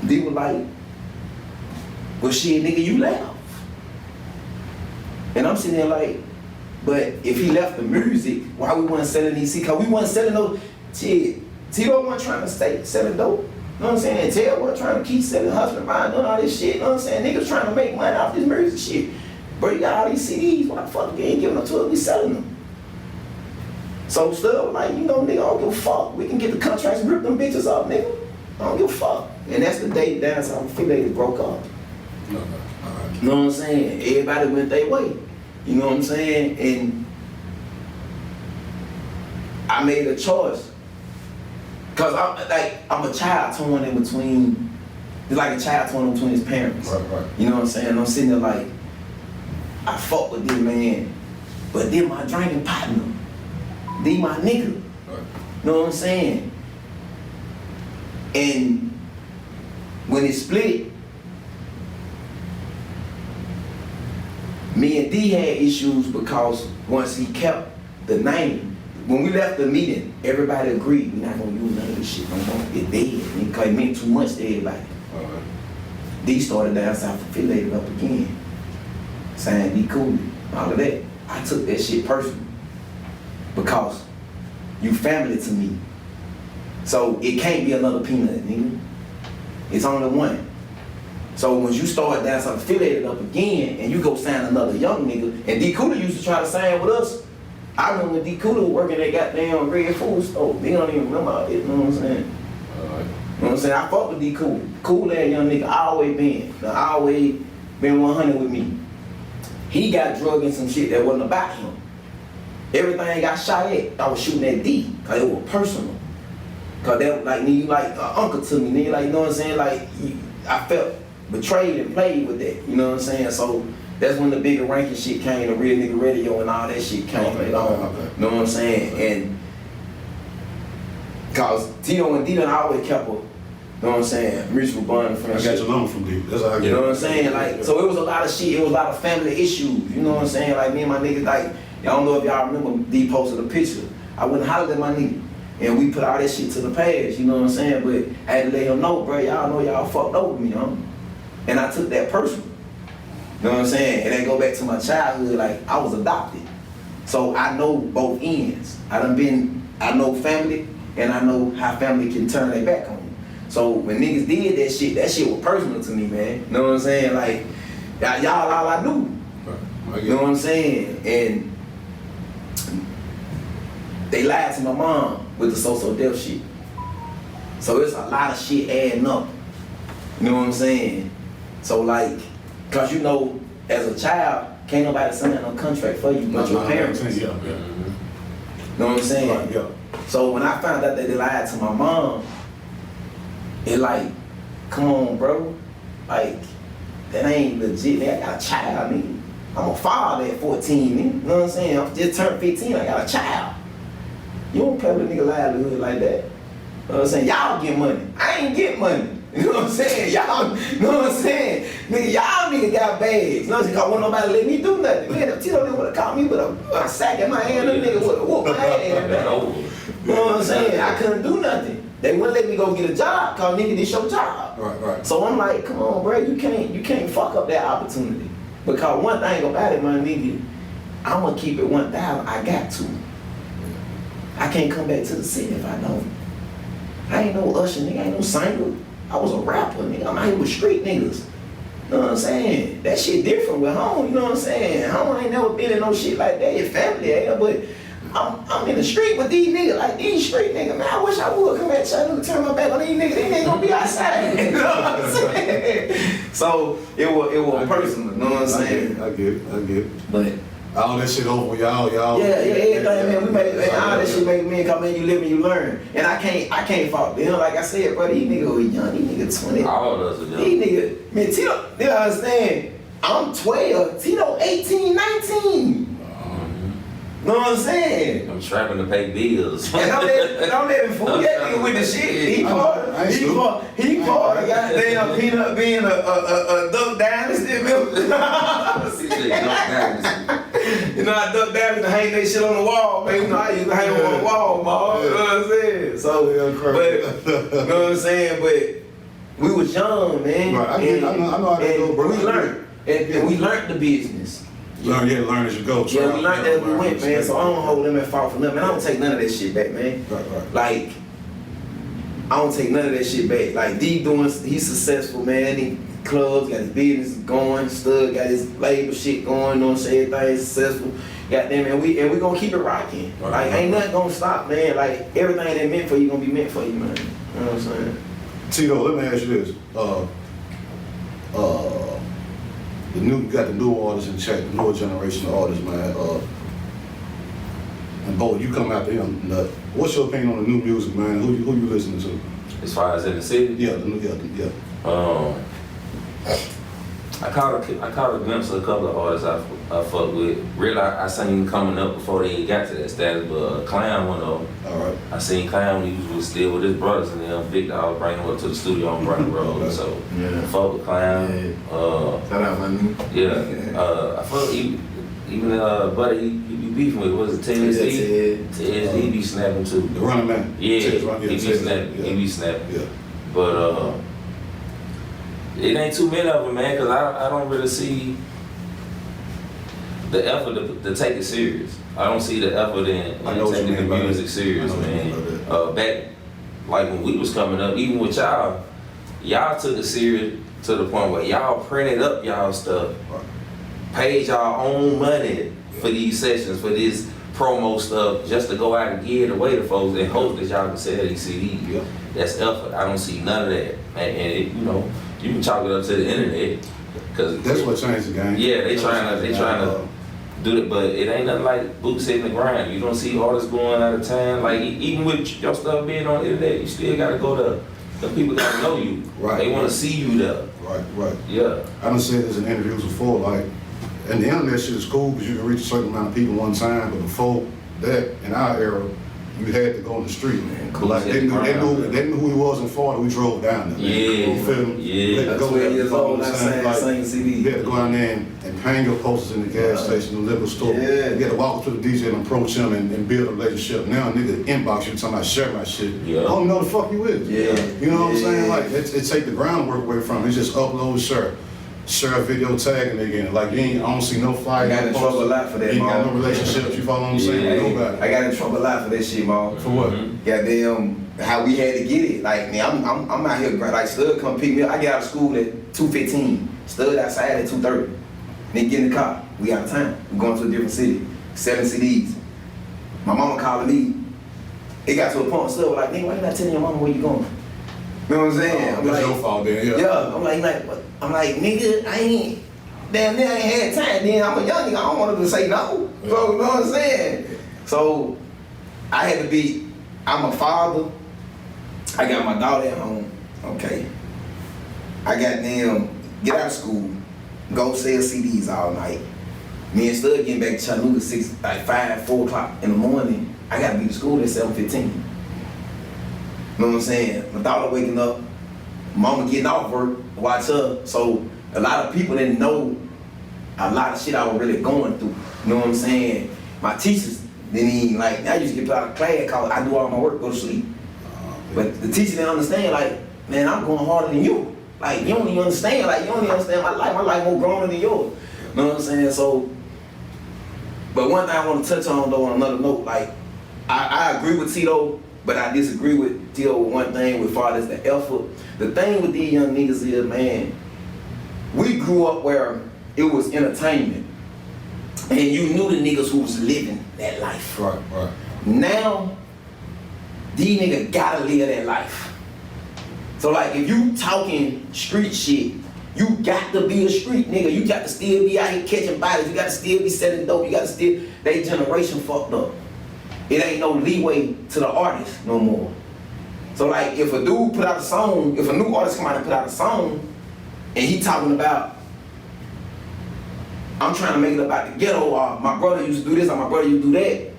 They were like, well shit, nigga, you left. And I'm sitting there like, but if he left the music, why we wasn't selling these CDs? Cause we wasn't selling those, shit, Tito wasn't trying to stay selling dope. You know what I'm saying? And Ted wasn't trying to keep selling, hustling, buying, doing all this shit. You know what I'm saying? Niggas trying to make money off this music shit. Bro, you got all these CDs, why the fuck you ain't giving them to us? We selling them. So Stud was like, nigga, I don't give a fuck. We can get the contracts and rip them bitches up, nigga. I don't give a fuck. And that's the day dance how affiliated broke up. You know what I'm saying? Everybody went their way. You know what I'm saying? And I made a choice. Cause I'm a child torn in between, it's like a child torn in between his parents. Right. You know what I'm saying? I'm sitting there like, I fuck with this man, but then my drinking partner, they my nigga. Right. You know what I'm saying? And when it split, Me and D had issues because once he kept the name, when we left the meeting, everybody agreed we're not gonna use none of this shit no more. It's dead. Because it meant too much to everybody. Alright. D started down south, affiliated up again. Saying D cool, all of that. I took that shit personal. Because you family to me. So it can't be another peanut, nigga. It's only one. So when you start down south affiliated up again and you go sign another young nigga, and D Cooler used to try to sign with us. I remember when D Cooler was working at goddamn Red Food store. They don't even remember all this, you know what I'm saying? Alright. You know what I'm saying? I fuck with D Cool. Cool ass young nigga, always been. Always been 100 with me. He got drugged in some shit that wasn't about him. Everything got shot at, I was shooting at D, cause it was personal. Cause that like nigga, like an uncle to me, nigga, like you know what I'm saying? Like I felt betrayed and played with that, you know what I'm saying? So that's when the bigger ranking shit came, the Real Nigga Radio and all that shit came. Okay, You know what I'm saying? And cause Tito and D done always kept a, you know what I'm saying, mutual bond and I friendship. got your number from D. That's how I get You know it. what I'm saying? Like, so it was a lot of shit, it was a lot of family issues, you know what I'm saying? Like me and my niggas, like, y'all don't know if y'all remember D posted a picture. I went and hollered at my nigga. And we put all that shit to the past, you know what I'm saying? But I had to let him know, bro, y'all know y'all fucked over me, huh? And I took that personal. You know what I'm saying? And that go back to my childhood, like I was adopted. So I know both ends. I know family, and I know how family can turn their back on you. So when niggas did that shit was personal to me, man. You know what I'm saying? Like, y'all all I knew. You know what I'm saying? And they lied to my mom with the SoSo death shit. So it's a lot of shit adding up. You know what I'm saying? So like, cause you know, as a child, can't nobody sign no contract for you but your parents. Yeah, yeah. You know what I'm saying? Right, yeah. So when I found out that they lied to my mom, it like, come on, bro. Like, that ain't legit. I got a child, nigga. I'm a father at 14, nigga. You know what I'm saying? I just turned 15, I got a child. You don't play with a nigga livelihood like that. You know what I'm saying? Y'all get money. I ain't get money. You know what I'm saying? Y'all, you know what I'm saying? Nigga, y'all nigga got bags. You know what I'm saying? Cause won't nobody let me do nothing. Man, if Tito didn't would have caught me with a sack in my hand, that nigga would have whooped my ass, man. You know what I'm saying? I couldn't do nothing. They wouldn't let me go get a job, cause nigga, this your job. Right. So I'm like, come on, bro, you can't fuck up that opportunity. Because one thing about it, my nigga, I'm gonna keep it 1,000. I got to. I can't come back to the city if I don't. I ain't no usher, nigga. I ain't no singer. I was a rapper, nigga. I'm out here with street niggas. You know what I'm saying? That shit different with home, you know what I'm saying? Home ain't never been in no shit like that. Your family, yeah, but I'm in the street with these niggas, like these street niggas. Man, I wish I would come back to Chattanooga, turn my back on these niggas. They ain't gonna be outside. You know what I'm saying? So it was personal, you know what I'm saying? I get it. But all that shit over, y'all. Yeah, everything, man. We made all that shit make me come in, you live and you learn. And I can't fault them. Like I said, bro, these niggas were young, these niggas 20. All of us are young. These niggas, man, Tito, they don't understand. I'm 12, Tito 18, 19. Know what I'm saying? I'm trapping to pay bills. And don't let him fool that nigga with the shit. He part of goddamn Peanut being a Duck Dynasty, remember? You know, I Duck Dynasty hang that shit on the wall, man. You know, I used to hang on the wall, man. You know what I'm saying? So, but, you know what I'm saying? But we was young, man. Right, I know how that go, bro. We learned. And we learned the business. Learn as you go. Yeah, we learned as we went, man. So I don't hold them at fault for nothing. Man, I don't take none of that shit back, man. Right. Like, I don't take none of that shit back. Like, D he's successful, man. He clubs, got his business going, Stud got his label shit going, you know what I'm saying? Everything's successful. Goddamn, man, we gonna keep it rocking. Right. Like, ain't nothing gonna stop, man. Like, everything that meant for you gonna be meant for you, man. You know what I'm saying? Tito, let me ask you this. You got the new artists in chat, the newer generation of artists, man. And Bo, you come after him. What's your opinion on the new music, man? Who you listening to? As far as in the city? Yeah. I caught a glimpse of a couple of artists I fuck with. Really, I seen them coming up before they even got to that status, but Clown one of them. All right. I seen Clown when he was still with his brothers and them. Big Dog bring him up to the studio on Brighton Road. So, Yeah. fuck with Clown. Shout out, my nigga. Yeah. I fuck even buddy he be beefing with, what is it, TSD? He be snapping too. The running man. Yeah, Ted, he be Ted, snapping. yeah. He be snapping. Yeah. But it ain't too many of them, man, because I don't really see the effort to take it serious. I don't see the effort in taking the music serious, man. Back, like when we was coming up, even with y'all took it serious to the point where y'all printed up y'all stuff, paid y'all own money for these sessions, for this promo stuff, just to go out and give it away to folks and hope that y'all can sell these CDs. Yeah. That's effort. I don't see none of that. And it, you can chalk it up to the internet, cause That's what changed the game. yeah, they trying to do it, but it ain't nothing like boots hitting the ground. You don't see artists going out of town. Like even with your stuff being on the internet, you still gotta go to. The people gotta know you. Right. They wanna see you there. Right. Yeah. I done said this in interviews before, like, and the internet shit is cool because you can reach a certain amount of people one time, but before that, in our era, you had to go in the street. Like they knew who he was in Florida. We drove down there. Yeah. You feel me? Yeah. You had to go there. 12 years old, like, saying CD. you had to go down there and hang your posters in the gas station, the liquor store. Yeah. You had to walk up to the DJ and approach him and build a relationship. Now nigga inbox you talking about share my shit. Yeah. I don't even know the fuck you is. Yeah. You know what I'm Yeah. saying? Like it take the groundwork away from it. It's just upload, share a video tagging again. Like I don't see no flyer. I got in no trouble a post. lot for that, You ain't got Mom. no relationships. You follow what I'm saying? Yeah. Nobody. I got in trouble a lot for that shit, Mom. For what? Goddamn, how we had to get it. Like, man, I'm out here, like, Stud come pick me up. I get out of school at 2:15. Stud outside at 2:30. Then get in the car. We out of town. We going to a different city. Selling CDs. My mama calling me. It got to a point, Stud was like, nigga, why you not telling your mama where you going? You know what I'm saying? I'm That's like, your fault then, yeah. yeah, I'm like, what? I'm like, nigga, I ain't, damn near I ain't had time. Then I'm a young nigga, I don't want him to say no. So, you know what I'm saying? So, I had to be, I'm a father. I got my daughter at home. Okay. I got them, get out of school, go sell CDs all night. Me and Stud getting back to Chattanooga 4 o'clock in the morning. I gotta be to school at 7:15. You know what I'm saying? My daughter waking up, mama getting off work, watch her. So a lot of people didn't know a lot of shit I was really going through. You know what I'm saying? My teachers didn't even like, I used to get put out of class cause I do all my work, go to sleep. But the teacher didn't understand, like, man, I'm going harder than you. Like, you don't even understand, like, you don't even understand my life more grown than yours. You know what I'm saying? So, but one thing I want to touch on though, on another note, like, I agree with Tito, but I disagree with Tito with one thing with far as the effort. The thing with these young niggas is, man, we grew up where it was entertainment. And you knew the niggas who was living that life. Right. Now, these niggas gotta live that life. So like, if you talking street shit, you got to be a street nigga. You got to still be out here catching bodies. You got to still be selling dope. You got to still, they generation fucked up. It ain't no leeway to the artist no more. So like, if a dude put out a song, if a new artist come out and put out a song, and he talking about, I'm trying to make it about the ghetto, or my brother used to do this, or my brother used to do that,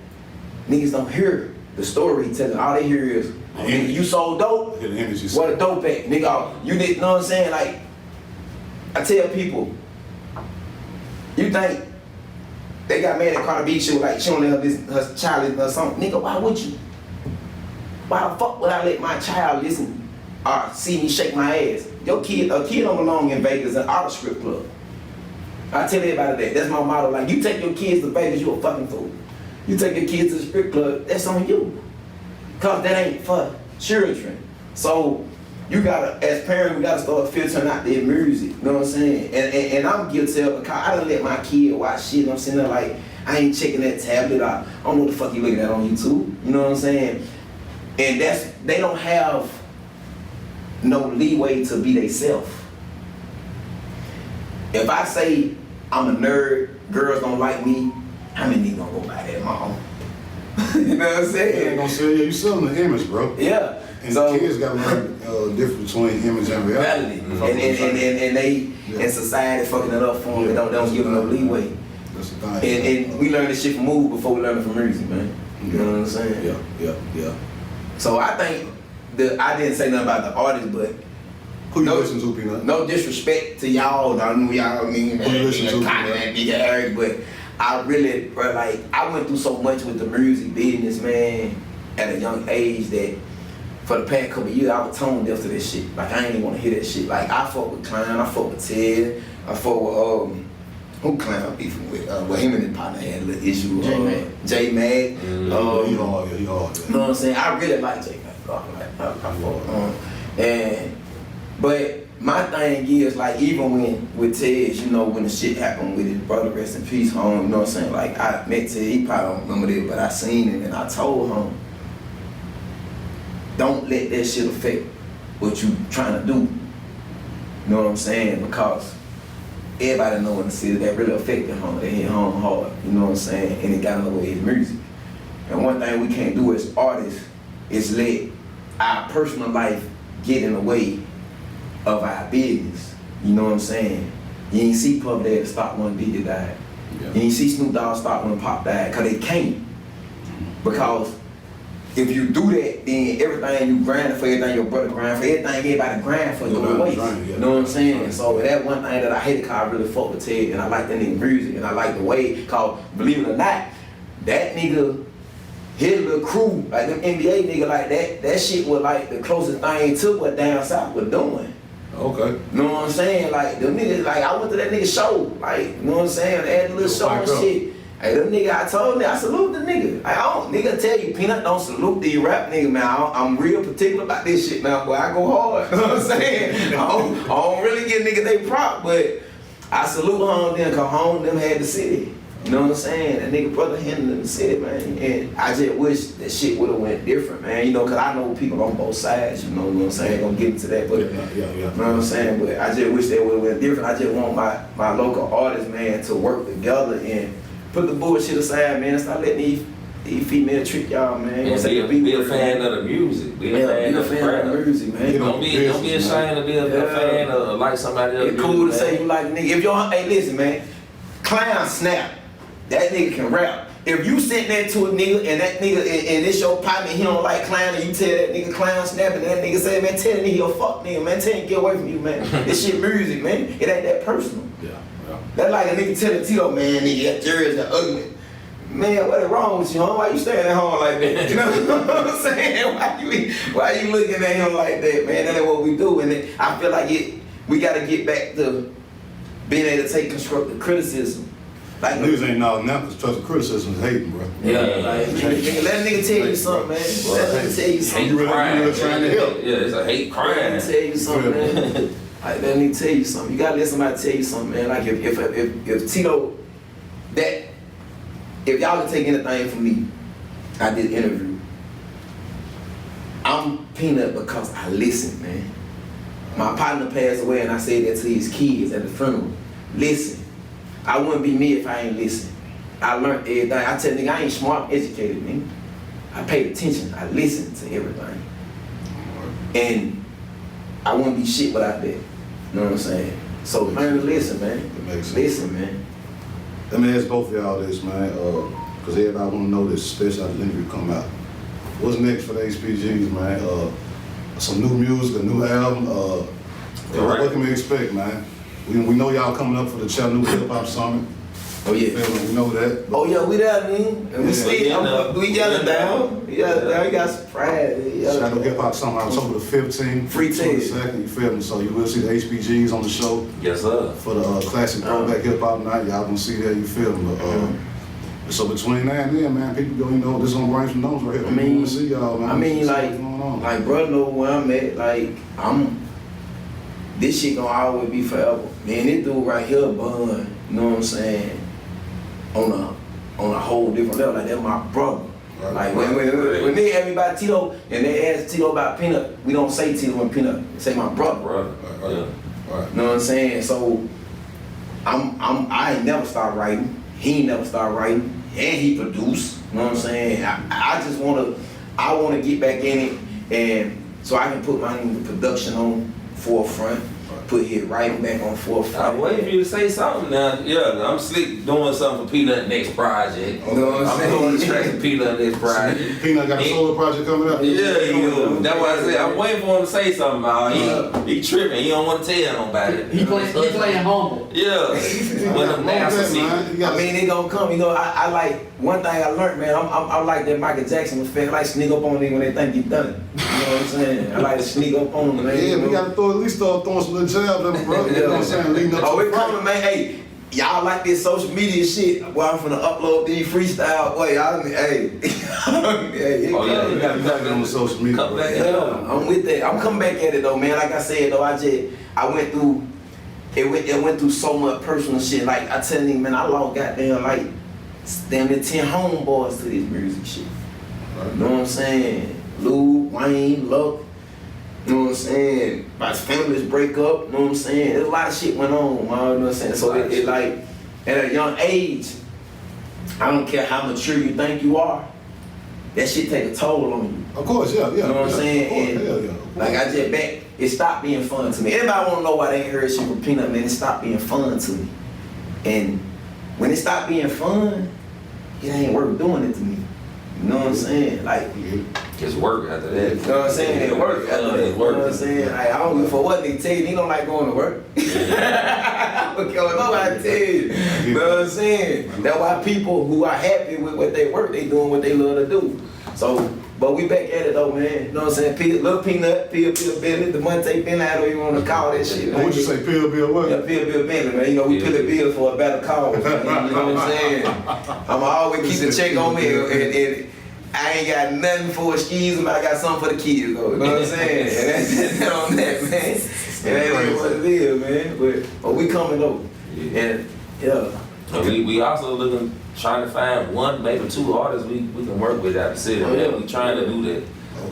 niggas don't hear the story telling. All they hear is, oh, nigga, you sold dope? Get the energy. What a dope at? Nigga, you didn't know what I'm saying? Like, I tell people, you think they got mad at Cardi B, she was like, she don't let her child listen to something. Nigga, why would you? Why the fuck would I let my child listen or see me shake my ass? A kid don't belong in Vegas and out of strip club. I tell everybody that. That's my motto. Like, you take your kids to Vegas, you a fucking fool. You take your kids to the strip club, that's on you. Cause that ain't for children. So you gotta, as parents, we gotta start filtering out their music. You know what I'm saying? And I'm guilty of it because I done let my kid watch shit and I'm sitting there like, I ain't checking that tablet. I don't know what the fuck you looking at on YouTube. You know what I'm saying? And they don't have no leeway to be themselves. If I say I'm a nerd, girls don't like me, how many niggas gonna go buy that, mom? You know what I'm saying? You ain't gonna say, yeah, you selling the image, bro. Yeah. And So- the kids got to learn the difference between image and reality. Reality. And they in society fucking it up for them. They don't give them no leeway. That's the thing. And we learn this shit from movies before we learn it from music, man. You know what I'm saying? Yeah. So I think I didn't say nothing about the artist, but Who you listen to, Peanut? no disrespect to y'all. I know y'all mean Who you listen to, Cotton and Big Eric, but I really, bro, like I went through so much with the music business, man, at a young age that for the past couple of years I was tone deaf to this shit. Like I ain't even want to hear that shit. Like I fuck with Clown, I fuck with Ted, I fuck with who Clown beefing with? Well, him and his partner had a little issue. J-Mag. He hard. You know what I'm saying? I really like J-Mag. I fuck but my thing is like even when with Ted, you know, when the shit happened with his brother, rest in peace, home, you know what I'm saying? Like I met Ted, he probably don't remember this, but I seen him and I told him, don't let that shit affect what you trying to do. You know what I'm saying? Because everybody know in the city that really affected home. They hit home hard, you know what I'm saying? And it got in the way of his music. And one thing we can't do as artists is let our personal life get in the way of our business. You know what I'm saying? You ain't see Puff Daddy stop when Biggie died. Yeah. You ain't see Snoop Dogg stop when Pop died, cause they can't. Because if you do that, then everything you grind for, everything your brother grind for, everything everybody grind for, go to waste. Right, yeah. You know what I'm saying? So that one thing that I hated, cause I really fuck with Ted, and I like that nigga music, and I like the way, cause believe it or not, that nigga, his little crew, like them NBA nigga like that shit was like the closest thing to what Down South was doing. Okay. You know what I'm saying? Like them niggas, like I went to that nigga show, like you know what I'm saying? They had a little show and shit. Hey, them nigga, I told nigga, I salute the nigga. Like, I don't, nigga tell you, Peanut don't salute the rap nigga, man. I'm real particular about this shit now, boy. I go hard. You know what I'm saying? I don't really give nigga they prop, but I salute home them, cause home them had the city. You know what I'm saying? That nigga brother handling the city, man. And I just wish that shit would have went different, man. You know, cause I know people on both sides, you know what I'm saying? Gonna get into that, but Yeah. you know what I'm saying? But I just wish they would have went different. I just want my local artists, man, to work together and put the bullshit aside, man, and start letting these females trick y'all, man. And be a fan of the music. Be a fan of the crowd. music, man. Don't be ashamed to be a fan of like somebody else. It's cool to say you like a nigga. If you're, hey, listen, man, Clown snap. That nigga can rap. If you sitting there to a nigga and that nigga and it's your partner, he don't like Clown, and you tell that nigga Clown snap, and that nigga say, man, tell that nigga you're a fuck nigga, man, tell him get away from you, man. This shit music, man. It ain't that personal. Yeah. That's like a nigga telling Tito, man, nigga, that jersey ugly. Man, what is wrong with you, huh? Why you staying at home like that? You know what I'm saying? Why you looking at him like that, man? That ain't what we do. And I feel like we gotta get back to being able to take constructive criticism. Like Niggas ain't now because trust criticism is hating, bro. yeah, like nigga, let a nigga tell you something, man. Let a nigga tell you something. You really trying to help. Yeah, it's a hate crime. Let me tell you something, man. Like, let me tell you something. You gotta let somebody tell you something, man. Like if Tito, that if y'all can take anything from me, I did an interview. I'm Peanut because I listened, man. My partner passed away, and I said that to his kids at the funeral. Listen, I wouldn't be me if I ain't listen. I learned everything. I tell nigga, I ain't smart, I'm educated, man. I paid attention. I listened to everything. And I wouldn't be shit without that. You know what I'm saying? So learn to listen, man. That makes sense. Listen, man. Let me ask both of y'all this, man, because everybody want to know this, especially after the interview come out. What's next for the HPG'z, man? Some new music, a new album. What can we expect, man? We know y'all coming up for the Chattanooga Hip Hop Summit. Oh yeah. We know that. Oh yeah, we there, man. And we still, we yelling down. We yelling down. We got surprise. Chattanooga Hip Hop Summit, October the 15th. Free tickets. 22nd, you feel me? So you will see the HPG'z on the show. Yes, sir. For the classic throwback hip hop night. Y'all gonna see that, you feel me? So between now and then, man, people go, you know, this on Brains from Nose right here. I mean, want to see y'all, man. I mean, What's like going on? brother know where I'm at. Like, this shit gonna always be forever. Man, this dude right here, Bun, you know what I'm saying? On a whole different level. Like, that's my brother. Right. Like, when they ask me about Tito, and they ask Tito about Peanut, we don't say Tito and Peanut, we say my brother. Right. You know what I'm saying? So, I ain't never start writing. He ain't never start writing. And he produced. You know what I'm saying? I just wanna get back in it and so I can put my production on forefront, put hit writing back on forefront. I'm waiting for you to say something now. Yeah, I'm slick doing something for Peanut next project. You know what I'm saying? doing the track for Peanut next project. Peanut got a solo project coming up. Yeah, he do. That's why I said I'm waiting for him to say something about he tripping. He don't want to tell nobody. He playing humble. Yeah. When I'm now, I mean, it gonna come. You know, I like one thing I learned, man. I like that Michael Jackson effect. I like sneak up on them when they think he done it. You know what I'm saying? I like to sneak up on them, man. Yeah, you know? we gotta at least start throwing some little jabs at them, bro. You know what I'm saying? Leading up Oh, to it coming, man. Hey, y'all like this social media shit? Boy, I'm finna upload these freestyle. Boy, y'all, hey. Hey, Oh yeah, you gotta get on the social media. Come bro. back. yeah, I'm with that. I'm coming back at it though, man. Like I said though, I went through. It went through so much personal shit. Like I tell you, man, I lost goddamn like damn near 10 homeboys to this music shit. You know what I'm saying? Lou, Wayne, Luck. You know what I'm saying? My families break up. You know what I'm saying? There's a lot of shit went on. You know what I'm saying? So it like at a young age, I don't care how mature you think you are. That shit take a toll on you. Of course, yeah. You know what I'm saying? Of course, And hell yeah. like I just back, it stopped being fun to me. Everybody wanna know why they ain't heard shit from Peanut, man. It stopped being fun to me. And when it stopped being fun, it ain't worth doing it to me. You know what I'm saying? Like, It's work after that. you know what I'm saying? It work. Yeah, You it's know what I'm work. saying? Like, I don't give for what they tell you. They don't like going to work. I don't care what nobody tell you. You know what I'm saying? That's why people who are happy with what they work, they doing what they love to do. So, but we back at it though, man. You know what I'm saying? Little Peanut, Pill Bentley, the Monte Bentley, I don't even want to call that shit. What'd you say, Pill Bill what? Yeah, Pill Bentley, man. You know, we Pill Bill for a better cause. You know what I'm saying? I'ma always keep the check on me, and I ain't got nothing for HPG'z, but I got something for the kids, though. You know what I'm saying? And that's that on that, man. And that ain't what it is, man. But we coming though. And yeah. And we also trying to find one, maybe two artists we can work with out the city. Oh, yeah. We trying to do that.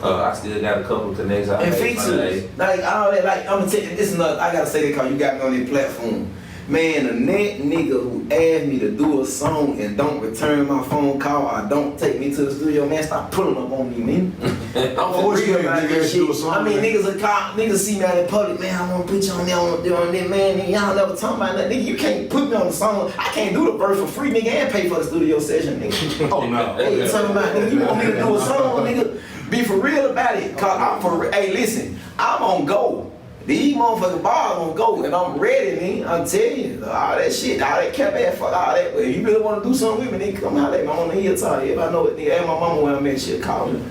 I still got a couple of connections. And features, like all that, like I'm gonna tell you, this is another, I gotta say that because you got me on this platform. Man, the net nigga who asked me to do a song and don't return my phone call or don't take me to the studio, man, stop pulling up on me, man. I'm for real about this shit. I mean, niggas see me out in public, man, I wanna put you on there on that, man, nigga, y'all never talking about that, nigga, you can't put me on the song. I can't do the verse for free, nigga, and pay for the studio session, nigga. Oh, no. Hey, you talking about, nigga, you want me to do a song, nigga? Be for real about it, cause I'm for real. Hey, listen, I'm on go. These motherfucking bars on go, and I'm ready, man. I'm telling you, all that shit, all that cap ass, fuck all that. But if you really want to do something with me, nigga, come out at me on the hill talk. If I know it, nigga, and my mama when I make shit, call me.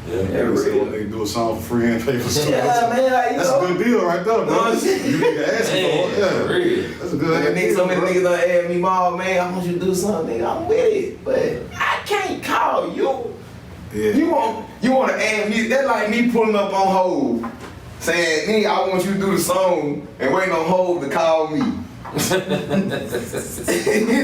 Yeah, real. they do a song for free and pay for stuff. Yeah, man, like, you That's know. a good deal right there, bro. Know what I'm saying? You nigga asking for it. Yeah. Real. That's a good Nigga, so many bro. niggas done ask me, Mom, man, I want you to do something, nigga. I'm with it, but I can't call you. Yeah. You want to ask me? That's like me pulling up on hold, saying, nigga, I want you to do the song and waiting on hold to call me. You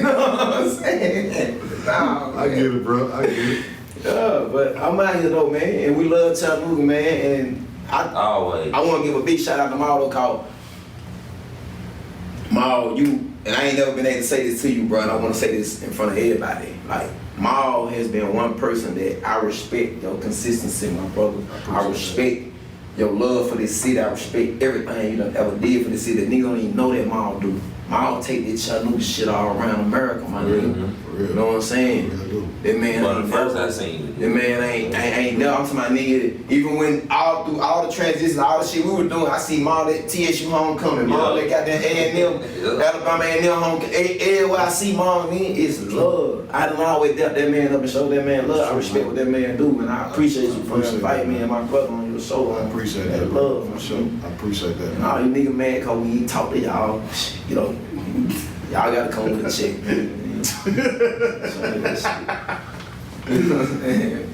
know what I'm saying? Nah, I get it, bro. I get it. Yeah, but I'm out here though, man, and we love Chattanooga, man, and Always. I want to give a big shout out to Maul, called Maul, you, and I ain't never been able to say this to you, bro, and I want to say this in front of everybody. Like, Maul has been one person that I respect your consistency, my brother. I respect your love for this city. I respect everything you done ever did for this city. Niggas don't even know that Maul do. Maul take this Chattanooga shit all around America, my nigga. You know what I'm saying? That man One of ain't the first never- I seen. That man ain't never, I'm talking about nigga, even when through all the transitions, all the shit we were doing, I see Maul at TSU homecoming, Maul that got that A&M, Alabama A&M homecoming, everywhere I see Maul, man, it's love. I done always dealt that man up and show that man love. I respect what that man do, and I appreciate you for inviting me and my brother on your show. I appreciate that, That bro. love, For sure. I appreciate that. And all you niggas mad cause we ain't talk to y'all, you know, y'all gotta come with a check, man. Show me that shit.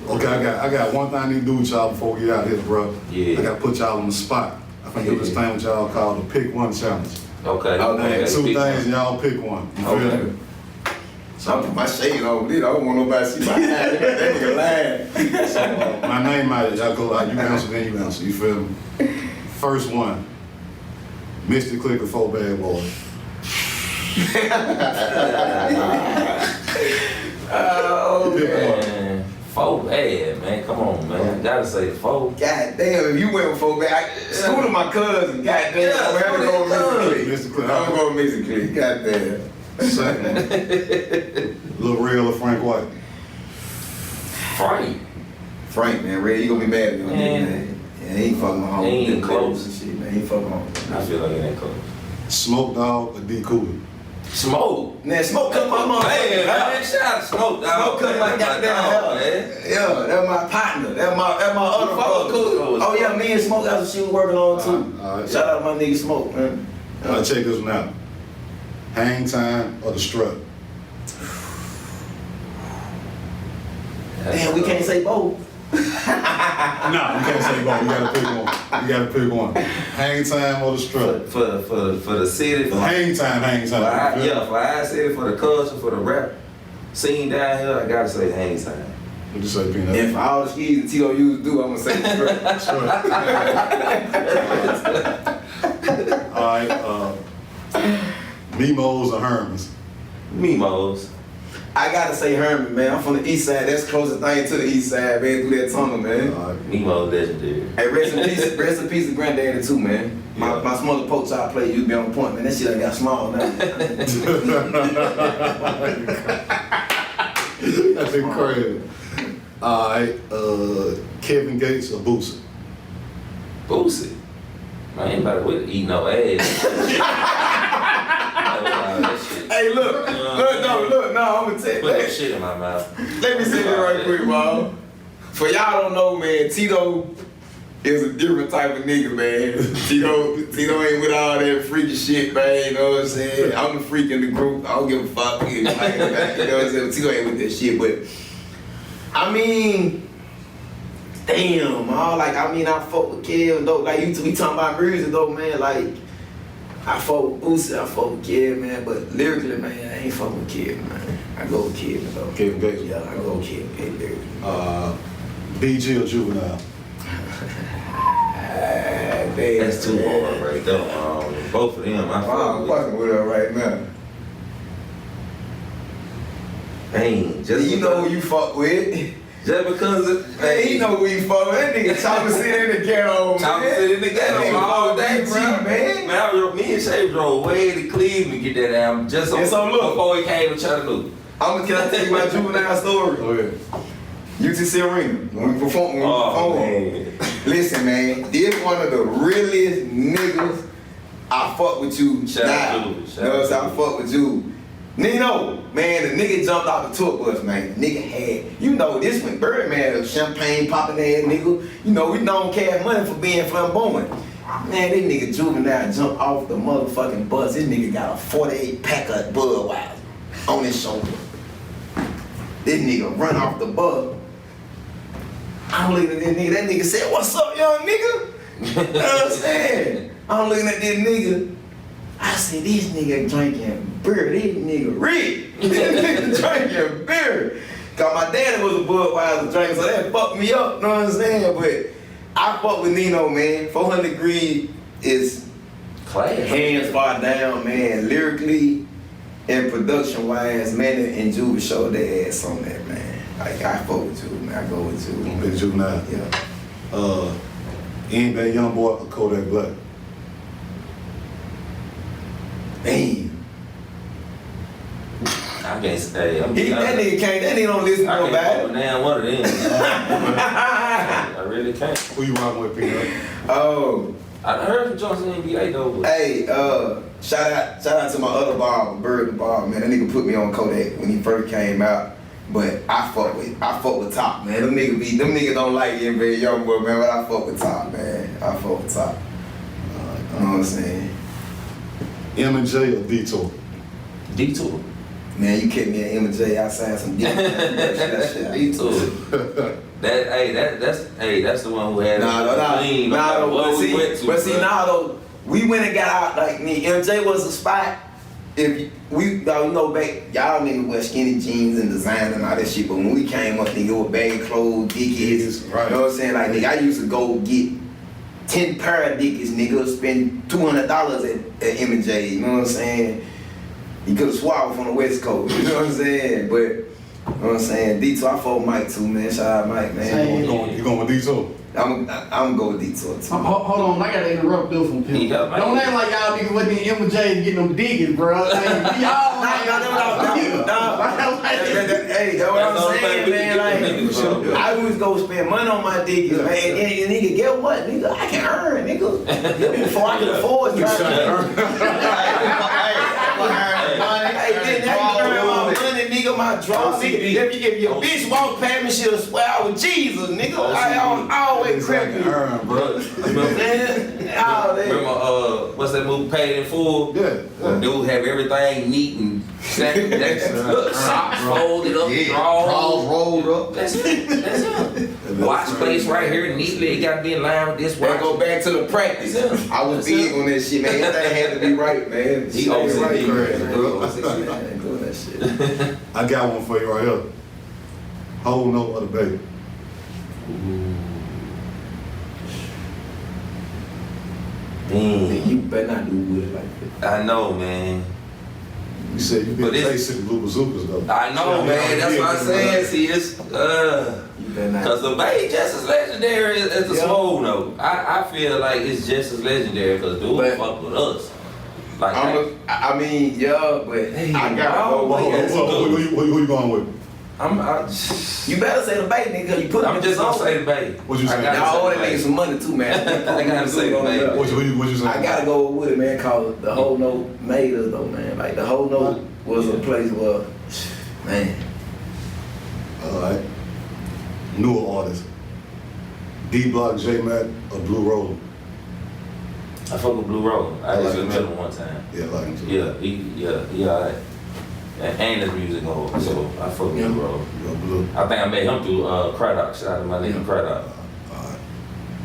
Okay, I got one thing I need to do with y'all before we get out of here, bro. Yeah. I gotta put y'all on the spot. I think do this thing with y'all called the Pick One Challenge. Okay. Okay, Two Big things, one. y'all pick one. You feel Okay. me? So I put my shade on this. I don't want nobody to see my eye. That nigga lying. So my name might, y'all go like, you answer, then you answer. You feel me? First one, Mr. Clicker, 4 Bad Boys. Oh, Pick man. one. Man, 4 bad, man. Come on, man. I gotta say 4. God damn, if you went with 4 bad, Scooter my cousin. God damn, Yeah, I'm gonna go with Mr. Click. I'm gonna go with Mr. Click. God damn. Second, Lil Real or Frank White? Frank, man, Red, you gonna be mad at me on that, man. Yeah, he ain't fucking my home. He ain't close. Shit, man. He ain't fucking home. I feel like it ain't close. Smoke Dogg or D Cooley? Smoke. Man, Smoke cut my mom. Man, shout out to Smoke, dog. Smoke cut my goddamn dog, hell. man. Yeah, that's my partner. That's my other Fuck brother. Cooley. Oh yeah, me and Smoke, that's what she was working on too. All right. Shout out to my nigga Smoke, man. Check this one out. Hang Time or The Strut? Damn, we can't say both. No, you can't say both. You gotta pick one. Hang Time or The Strut? For the city. For Hang Time. For our city, for the culture, for the rap scene down here, I gotta say hang time. What you say, Peanut? And for all the skis that Tito used to do, I'm gonna say the strut. All right, Mimos or Hermans? Mimos. I gotta say Herman, man. I'm from the east side. That's the closest thing to the east side, man. Through that tunnel, man. Mimo legendary. Hey, rest in peace to Granddaddy too, man. My smother poke top play used to be on point, man. That shit I got small now. That's incredible. All right, Kevin Gates or Boosie? Boosie. Man, anybody with eat no ass. Hey, look, no, I'm gonna tell you. Put that shit in my mouth. Let me say that right quick, bro. For y'all don't know, man, Tito is a different type of nigga, man. Tito ain't with all that freaky shit, man. You know what I'm saying? I'm the freak in the group. I don't give a fuck. You know what I'm saying? Tito ain't with that shit, but I mean, damn, I fuck with Kev, though. Like, we talking about music, though, man. Like, I fuck with Boosie, I fuck with Kev, man. But lyrically, man, I ain't fuck with Kev, man. I go with Kev, though. Kevin Gates? Yeah, I go with Kev, lyrically. BG or Juvenile? That's too hard right there. Both of them, I'm fucking with her right now. Dang, just You know who you fuck with. Just because Man, he know who you fuck with. That nigga Chopper sit in the ghetto, man. Chopper sit in the ghetto That nigga all fuck day, with bro. BG, man. Man, me and Shay drove way to Cleveland to get that album just And so look. before he came to Chattanooga. Can I tell you my Juvenile story? Go ahead. UTC Arena. When we perform. Man. Listen, man, this one of the realest niggas. I fuck with you. Shout out now. to you. You know what I'm saying? I fuck with you. Nino, man, the nigga jumped off the tour bus, man. The nigga had, you know, this when Birdman, a champagne popping ass nigga. You know, we don't cash money for being flamboyant. Man, this nigga Juvenile jumped off the motherfucking bus. This nigga got a 48 pack of Budweiser on his shoulder. This nigga run off the bus. I'm looking at this nigga. That nigga said, "What's up, young nigga?" You know what I'm saying? I'm looking at this nigga. I said, this nigga drinking beer. This nigga rich. This nigga drinking beer. Cause my daddy was a Budweiser drinker, so that fucked me up. You know what I'm saying? But I fuck with Nino, man. 400 Degrees is Class. hands far down, man. Lyrically and production wise, man, and Juve showed their ass on that, man. Like, I fuck with you, man. I go with you. Big Juvenile. Yeah. NBA Youngboy or Kodak Black? Damn. I can't say. That nigga don't listen to I can't nobody. fuck with damn one of them. I really can't. Who you rocking with, Peanut? Oh, I heard from Johnson NBA though. But hey, shout out to my other barber, Bird the Barber, man. That nigga put me on Kodak when he first came out. But I fuck with Top, man. Them niggas don't like NBA Youngboy, man. But I fuck with Top, man. I fuck with Top. You know what I'm saying? M&J or Detour? Detour. Man, you kept me at M&J outside some deep. Detour. That's the one who had clean. But see, now though, we went and got out, like, me, MJ was a spot. If we, you know, back, y'all niggas wear skinny jeans and design and all that shit, but when we came up, nigga, with baggy clothes, dickies, right. You know what I'm saying? Like, nigga, I used to go get 10 pair of dickies, nigga, spend $200 at M&J, you know what I'm saying? You could have swallowed from the West Coast, you know what I'm saying? But You know what I'm saying? D2, I fuck with Mike too, man. Shout out Mike, man. Same. You going with D2? I'm gonna go with D2 too. Hold on, I gotta interrupt this from Pimp. Yeah, man. Don't act like y'all niggas wasn't in M&J to get them digging, bro. Like, we all like, Hey, that's what I'm saying, man. Like, I always go spend money on my diggies, man. And nigga, get what, nigga? I can earn, nigga. Before I can afford driving. Hey, then I can earn my money, nigga, my drugs, nigga. If your bitch walk past me, she'll swear I was Jesus, nigga. I always crap you. Bro, remember, what's that movie, Paid in Full? Yeah. When dude have everything neat and socks folded up, drawers rolled up. That's it. Watch place right here neatly. It got to be in line with this Then watch. go back to the practice. I was big on that shit, man. Everything had to be right, man. He OCD, I ain't doing that shit. I got one for you right here. Whole note of the baby. Damn. You better not do with it like that. I know, man. You said you But been it's- chasing Blue Bazookas though. I know, man. That's what I'm saying. See, it's You better not. Cause the Bay just as legendary as the Yeah. Swole note. I feel like it's just as legendary because dude But- fuck with us. Like I mean, yeah, but I gotta oh, go. wait, Who that's good. you going with? You better say the bait, nigga. You put I'm just gonna say the Bay. What you say? Y'all owe that nigga some money too, man. I gotta say the Bay. What you say? I gotta go with it, man. Cause the whole note made us though, man. Like the whole note was a place where, man. Alright. Newer artist. D Block, J Mac, or Blue Roller? I fuck with Blue Roll. I I like actually him met too. him one time. Yeah, I like him too. He alright. And his music over, so I fuck with Blue Roll. Yeah, Blue. I think I met him through Craddock. Shout out to my nigga Craddock. Alright.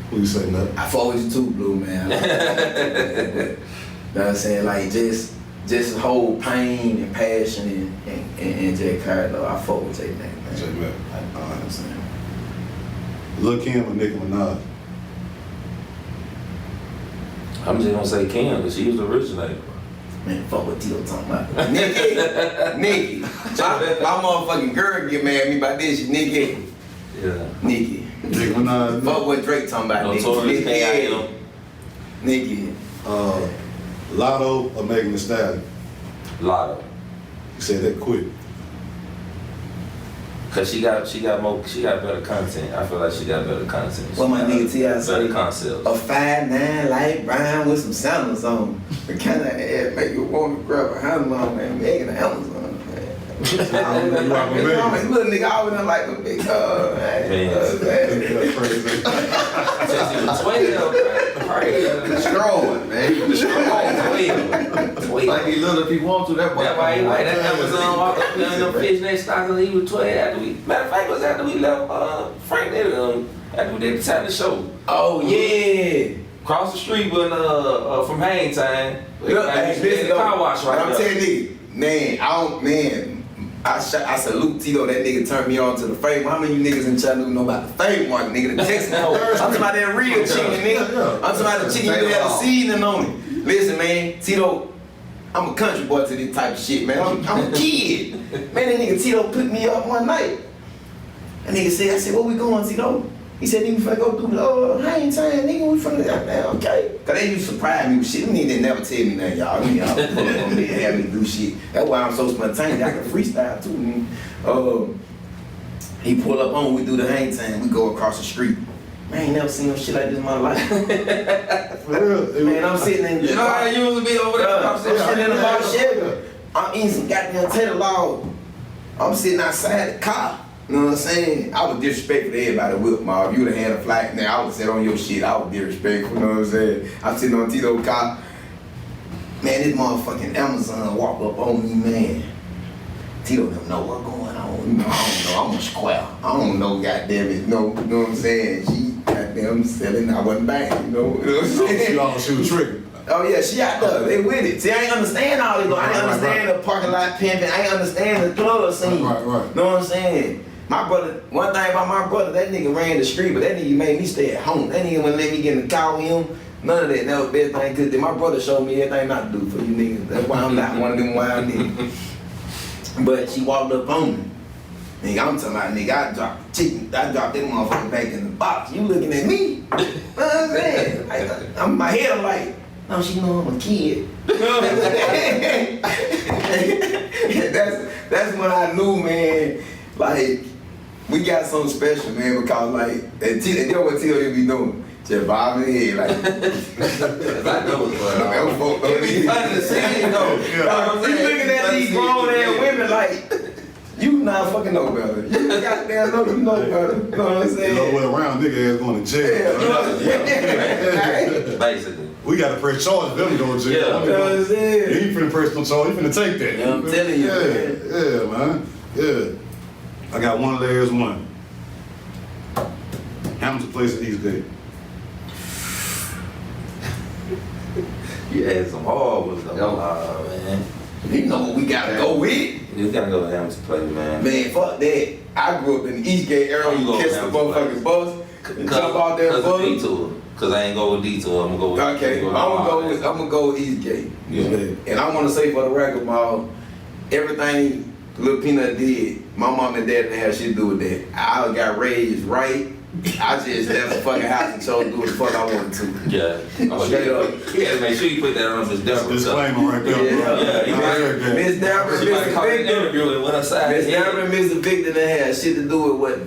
Who you say that? I fuck with you too, Blue, man. You know what I'm saying? Like just whole pain and passion and J. Carter, I fuck with J. Mac, man. J Mac. You know what I'm saying? Lil Kim or Nicki Minaj? I'm just gonna say Kim, because she was the originator. Man, fuck what Tito talking about. Nikki. My motherfucking girl get mad at me about this shit. Nikki. Nicki Minaj. Fuck what Drake talking about. Notorious K.I.M. Nikki. Lotto or Megan Thee Stallion? Lotto. You said that quick. Cause she got better content. I feel like she got better content. What my nigga T.I. say? Better concepts. A 5'9" light brown with some sandals on. The kind of ad make you want to grab a handle on, man. Megan Amazon, man. You rock with Megan? Little nigga always done like the big That's crazy. Since he was 12, crazy. Strong, man. 12. Like he little if he want to, that boy. That's why he like that Amazon walked up there in them fishnet stockings. He was 12 after we. Matter of fact, it was after we left Frank Nitty, after we did the time of the show. Oh yeah. Cross the street when from Hang Time. Look, hey, listen, the car wash right I'm there. telling you, man, I salute Tito. That nigga turned me on to the fame. How many of you niggas in Chattanooga know about the fame mark, nigga? The Texas. I'm talking about that real chicken, nigga. I'm talking about the chicken you had a seasoning on it. Listen, man, Tito, I'm a country boy to this type of shit, man. I'm a kid. Man, that nigga Tito put me up one night. That nigga said, I said, where we going, Tito? He said, nigga, we finna go through the Hang Time, nigga, we finna go down, okay? Cause they used to surprise me with shit. Them niggas didn't never tell me nothing, y'all. Y'all pull up on me and have me do shit. That's why I'm so spontaneous. I can freestyle too, nigga. He pull up on, we do the Hang Time, we go across the street. Man, I ain't never seen no shit like this in my life. For real? Man, I'm sitting in You know how you used to be over there? I'm sitting in the bar Chevy. I'm eating some goddamn tater log. I'm sitting outside the car. You know what I'm saying? I was disrespectful to everybody with my. If you would have had a flight now, I would sit on your shit. I was disrespectful. You know what I'm saying? I'm sitting on Tito's car. Man, this motherfucking Amazon walk up on me, man. Tito don't know what's going on. You know, I don't know. I'm a square. I don't know, goddamn it. No, you know what I'm saying? She goddamn selling. I wasn't buying. You know what I'm saying? She was tricking. Oh yeah, she out there. They with it. See, I ain't understand all this. I ain't understand the parking lot pimping. I ain't understand the club scene. Right. Know what I'm saying? My brother, one thing about my brother, that nigga ran the street, but that nigga made me stay at home. That nigga wouldn't let me get in the car with him. None of that. That was the best thing cause my brother showed me everything not to do for you niggas. That's why I'm not one of them wild niggas. But she walked up on me. Nigga, I'm talking about, nigga, I dropped the chicken, I dropped that motherfucker back in the box. You looking at me? You know what I'm saying? I'm in my head, I'm like, no, she know I'm a kid. You know what I'm saying? That's when I knew, man, like, we got something special, man, because like, and you know what T.O. be doing? Just bobbing head, like, I know what's going on. it be funny to see, you know. You looking at these grown ass women like, you not fucking know better. You goddamn know you know better. You know what I'm saying? The other way around, nigga ass going to jail. Basically. We got to press charges, them go to jail. Yeah. You know what I'm saying? You ain't finna press no charge, you finna take that. Yeah, I'm telling you, Yeah, man. Yeah. I got one last one. Hamilton place at East Day. You had some hard ones though. Man. You know what we gotta go with? You gotta go to Hamilton play, man. Man, fuck that. I grew up in the Eastgate area. I'm You going catch the Hamilton motherfucking bus and jump out there and Cause of buzz. detour. Cause I ain't go with detour. I'm gonna go with. Okay, I'm gonna go with Eastgate. Yeah. And I wanna say for the record, Maul, everything Lil Peanut did, my mom and dad didn't have shit to do with that. I got raised right. I just left the fucking house and chose to do what the fuck I wanted to. Yeah. Oh, Straight up. You gotta make sure you put that on Miss Deborah. Disclaimer right there, bro. Yeah, you heard that. Miss Deborah, She might call Mr. an Victor. interview and went outside. Miss Deborah and Mr. Victor that had shit to do with what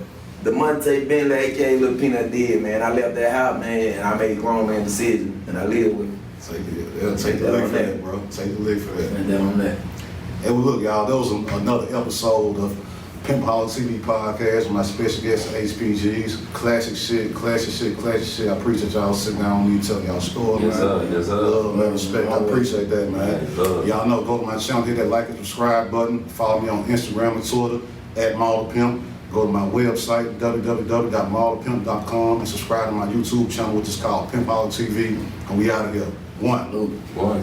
the Monte Bentley, aka Lil Peanut did, man. I left that house, man, and I made a grown man decision, and I lived with it. Take the lick for that, bro. Take the lick for that. And then on that. Hey, well, look, y'all, that was another episode of Pimpoholic TV podcast with my special guest, HPG'z. Classic shit. I appreciate y'all sitting down with me telling y'all story, Yes, man. sir. Yes, sir. Love, man, respect. I appreciate that, man. Yes, sir. Y'all know, go to my channel, hit that like and subscribe button. Follow me on Instagram and Twitter, @MaulThePimp. Go to my website, www.maulthepimp.com, and subscribe to my YouTube channel, which is called Pimpoholic TV. And we out of here. One. One.